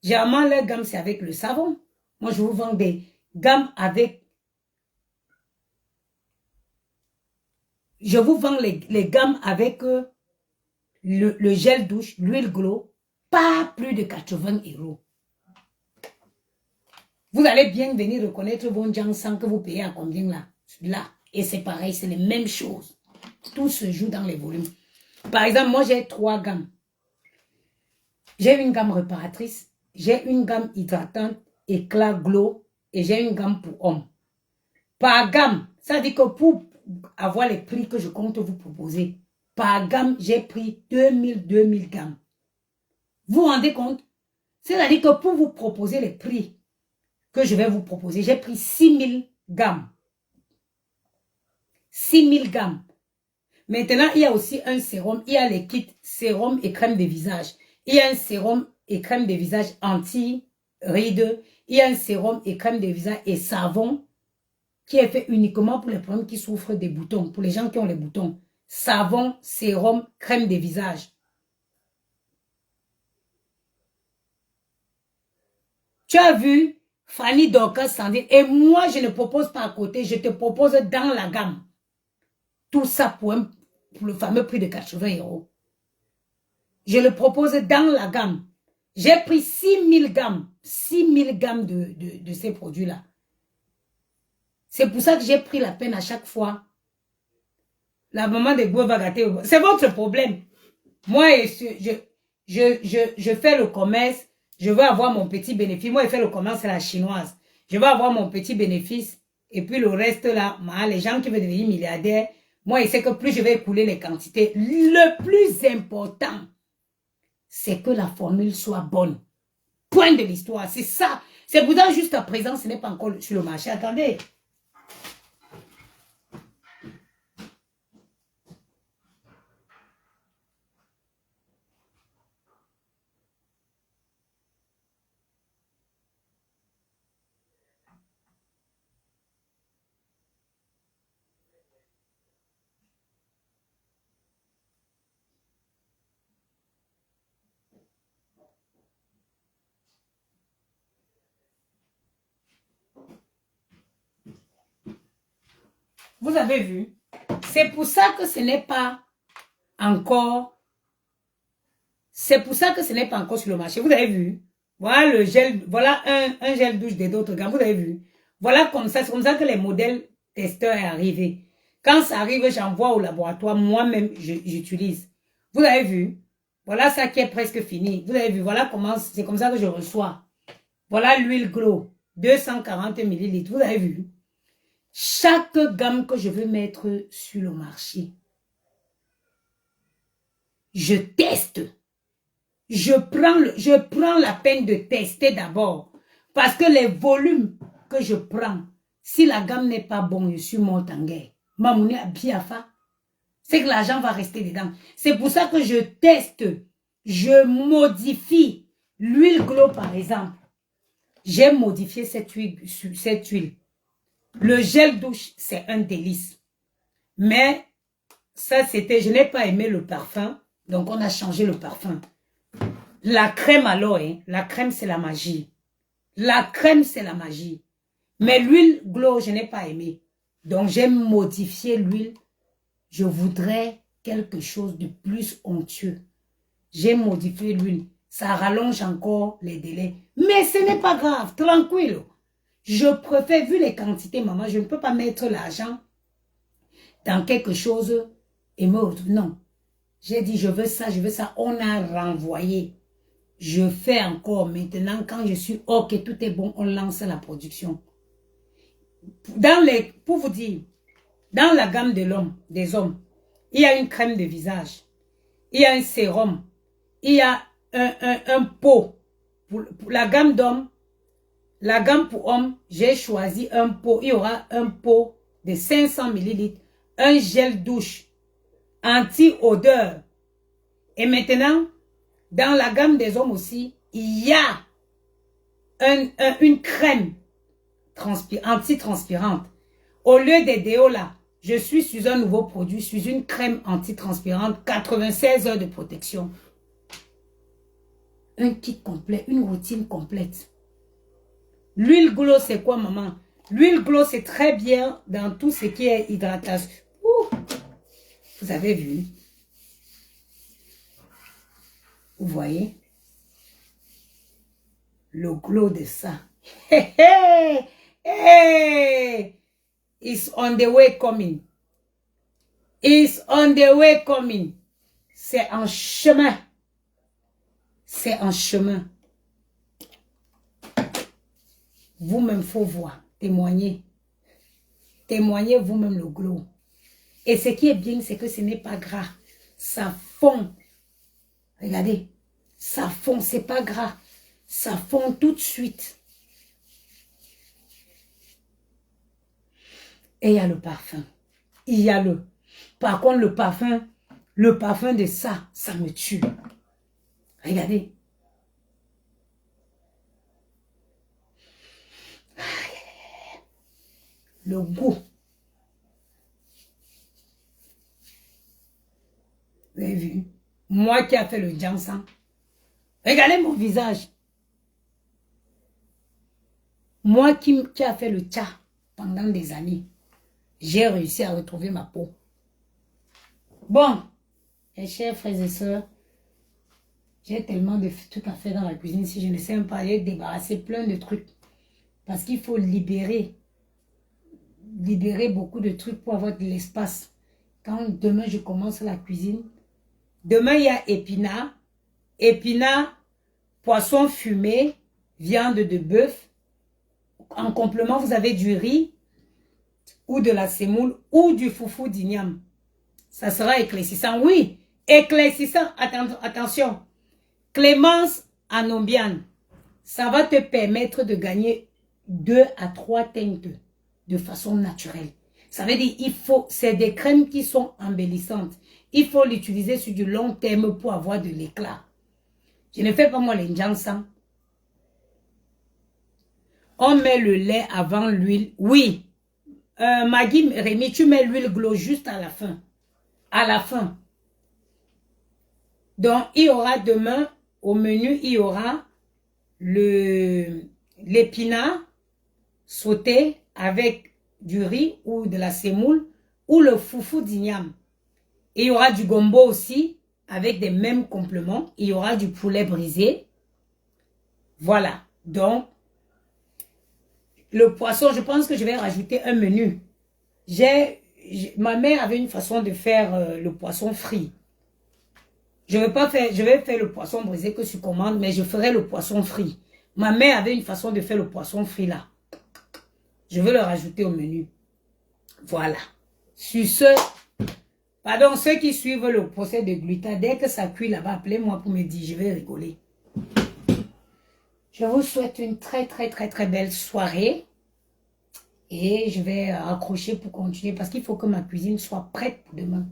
Généralement, leur gamme, c'est avec le savon. Moi, je vous vends des gammes avec... Je vous vends les gammes avec le gel douche, l'huile glow, pas plus de 80 €. Vous allez bien venir reconnaître vos Jansan que vous payez à combien là. Là. Et c'est pareil, c'est les mêmes choses. Tout se joue dans les volumes. Par exemple, moi j'ai 3 gammes. J'ai une gamme réparatrice, j'ai une gamme hydratante, éclat glow, et j'ai une gamme pour hommes. Par gamme, ça veut dire que pour avoir les prix que je compte vous proposer, par gamme, j'ai pris 2000 gammes. Vous vous rendez compte? C'est-à-dire que pour vous proposer les prix que je vais vous proposer, j'ai pris 6000 gammes. 6000 gammes. Maintenant, il y a aussi un sérum. Il y a les kits sérum et crème de visage. Il y a un sérum et crème de visage anti-rides. Il y a un sérum et crème de visage et savon qui est fait uniquement pour les problèmes qui souffrent des boutons, pour les gens qui ont les boutons. Savon, sérum, crème de visage. Tu as vu Fanny Dorcas Sandine et moi je ne propose pas à côté, je te propose dans la gamme. Tout ça pour le fameux prix de 80 €. Je le propose dans la gamme. J'ai pris 6000 gammes, 6000 gammes de ces produits-là. C'est pour ça que j'ai pris la peine à chaque fois. La maman de Goué va gâter. C'est votre problème. Moi, je fais le commerce. Je veux avoir mon petit bénéfice. Moi, je fais le commerce, c'est la chinoise. Je veux avoir mon petit bénéfice. Et puis le reste là, les gens qui veulent devenir milliardaires, moi, je sais que plus je vais écouler les quantités, le plus important, c'est que la formule soit bonne. Point de l'histoire. C'est ça. C'est pour ça, jusqu'à présent, ce n'est pas encore sur le marché. Attendez. Vous avez vu? C'est pour ça que ce n'est pas encore... C'est pour ça que ce n'est pas encore sur le marché. Vous avez vu? Voilà le gel, voilà un gel douche des d'autres gammes. Vous avez vu? Voilà comme ça, c'est comme ça que les modèles testeurs est arrivé. Quand ça arrive, j'envoie au laboratoire, moi-même, j'utilise. Vous avez vu? Voilà ça qui est presque fini. Vous avez vu? Voilà comment, c'est comme ça que je reçois. Voilà l'huile Glow, 240 ml. Vous avez vu? Chaque gamme que je veux mettre sur le marché, je teste. Je prends la peine de tester d'abord. Parce que les volumes que je prends, si la gamme n'est pas bonne, je suis morte en guerre. Mamouni a bien fait. C'est que l'argent va rester dedans. C'est pour ça que je teste. Je modifie. L'huile Glow, par exemple. J'ai modifié cette huile. Le gel douche, c'est un délice. Mais, ça c'était, je n'ai pas aimé le parfum. Donc, on a changé le parfum. La crème alors, hein, la crème c'est la magie. La crème c'est la magie. Mais l'huile Glow, je n'ai pas aimé. Donc j'ai modifié l'huile. Je voudrais quelque chose de plus onctueux. J'ai modifié l'huile. Ça rallonge encore les délais. Mais ce n'est pas grave, tranquille. Je préfère, vu les quantités, maman, je ne peux pas mettre l'argent dans quelque chose et me retrouver. Non. J'ai dit, je veux ça, je veux ça. On a renvoyé. Je fais encore maintenant, quand je suis OK, tout est bon, on lance la production. Pour vous dire, dans la gamme des hommes, il y a une crème de visage, il y a un sérum, il y a un pot. Pour la gamme d'hommes, la gamme pour hommes, j'ai choisi un pot. Il y aura un pot de 500 ml, un gel douche anti-odeur. Et maintenant, dans la gamme des hommes aussi, il y a une crème anti-transpirante. Au lieu des déos là, je suis sur un nouveau produit, sur une crème anti-transpirante, 96 heures de protection. Un kit complet, une routine complète. L'huile Glow, c'est quoi, maman? L'huile Glow, c'est très bien dans tout ce qui est hydratation. Ouh. Vous avez vu? Vous voyez? Le glow de ça. Hey, hey, hey. It's on the way coming. It's on the way coming. C'est en chemin. C'est en chemin. Vous-même, faut voir. Témoignez. Témoignez vous-même le glow. Et ce qui est bien, c'est que ce n'est pas gras. Ça fond. Regardez. Ça fond, c'est pas gras. Ça fond tout de suite. Et il y a le parfum. Il y a le... Par contre, le parfum de ça, ça me tue. Regardez. le goût. Vous avez vu? Moi qui a fait le jansan. Regardez mon visage. Moi qui a fait le tcha pendant des années. J'ai réussi à retrouver ma peau. Bon, mes chers frères et sœurs, j'ai tellement de trucs à faire dans la cuisine. Si je ne sais même pas, j'ai débarrassé plein de trucs. Parce qu'il faut libérer beaucoup de trucs pour avoir de l'espace. Quand demain je commence la cuisine, demain il y a épinards, poisson fumé, viande de bœuf. En complément, vous avez du riz ou de la semoule ou du foufou d'igname. Ça sera éclaircissant. Oui, éclaircissant. Attention. Clémence Anombiane. Ça va te permettre de gagner 2 à 3 teintes de façon naturelle. Ça veut dire c'est des crèmes qui sont embellissantes. Il faut l'utiliser sur du long terme pour avoir de l'éclat. Je ne fais pas moi les jansan. On met le lait avant l'huile. Oui. Maggie, Rémi, tu mets l'huile glow juste à la fin. À la fin. Donc, il y aura demain, au menu, il y aura l'épinard sauté avec du riz ou de la semoule ou le foufou d'igname. Il y aura du gombo aussi avec des mêmes compléments. Il y aura du poulet brisé. Voilà. Donc, le poisson, je pense que je vais rajouter un menu. Ma mère avait une façon de faire le poisson frit. Je vais faire le poisson brisé que sur commande, mais je ferai le poisson frit. Ma mère avait une façon de faire le poisson frit là. Je vais le rajouter au menu. Voilà. Sur ce, pardon, ceux qui suivent le procès de gluten, dès que ça cuit là-bas, appelez-moi pour me dire, je vais rigoler. Je vous souhaite une très belle soirée. Et je vais accrocher pour continuer parce qu'il faut que ma cuisine soit prête pour demain.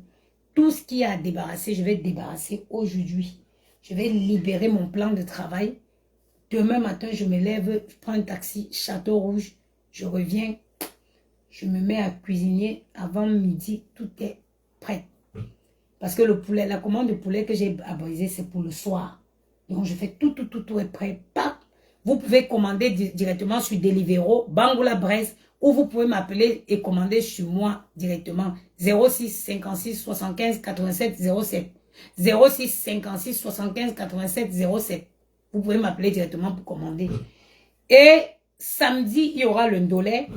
Tout ce qui a à débarrasser, je vais débarrasser aujourd'hui. Je vais libérer mon plan de travail. Demain matin, je me lève, je prends un taxi, Château Rouge. Je reviens, je me mets à cuisiner avant midi. Tout est prêt. Parce que le poulet, la commande de poulet que j'ai à briser, c'est pour le soir. Donc, je fais tout est prêt. Pap. Vous pouvez commander directement sur Deliveroo, Bangoula Brest, ou vous pouvez m'appeler et commander sur moi directement. 06 56 75 87 07. 06 56 75 87 07. Vous pouvez m'appeler directement pour commander. Et samedi, il y aura le ndolé.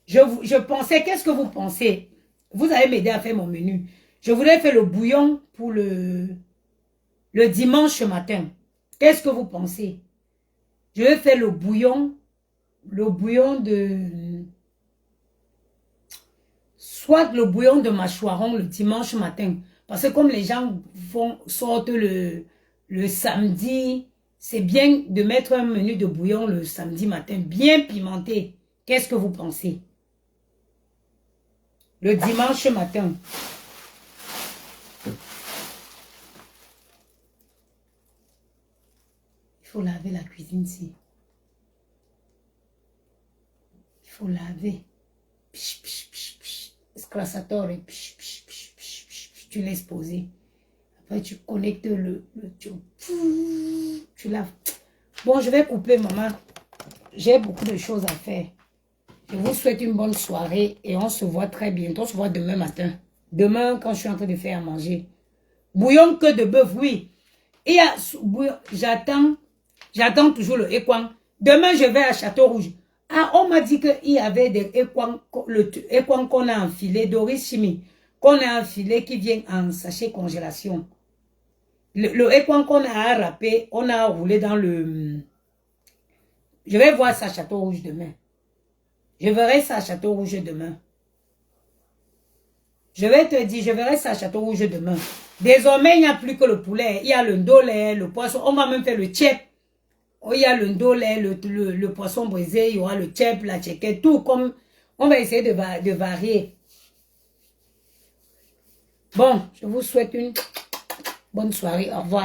Je pensais, qu'est-ce que vous pensez? Vous allez m'aider à faire mon menu. Je voulais faire le bouillon pour le dimanche matin. Qu'est-ce que vous pensez? Je vais faire le bouillon de... Soit le bouillon de mâchoiron le dimanche matin. Parce que comme les gens sortent le samedi, c'est bien de mettre un menu de bouillon le samedi matin, bien pimenté. Qu'est-ce que vous pensez? Le dimanche matin. Il faut laver la cuisine ici. Il faut laver. Pish, pish, pish, pish. Scrassatore. Pish, pish, pish, pish, pish, pish. Tu laisses poser. Après, tu connectes tu laves. Bon, je vais couper, maman. J'ai beaucoup de choses à faire. Je vous souhaite une bonne soirée et on se voit très bientôt. On se voit demain matin. Demain, quand je suis en train de faire à manger. Bouillon que de bœuf, oui. Et j'attends toujours le équang. Demain, je vais à Château Rouge. Ah, on m'a dit qu'il y avait des équans, le équang qu'on a enfilé, Doris Chimie, qu'on a enfilé qui vient en sachet congélation. Le équang qu'on a râpé, on a roulé dans le... Je vais voir ça à Château Rouge demain. Je verrai ça à Château Rouge demain. Je vais te dire, je verrai ça à Château Rouge demain. Désormais, il n'y a plus que le poulet. Il y a le ndolé, le poisson. On va même faire le tchèp. Il y a le ndolé, le poisson brisé. Il y aura le tchèp, la tchéquette, tout comme... On va essayer de varier. Bon, je vous souhaite une bonne soirée. Au revoir.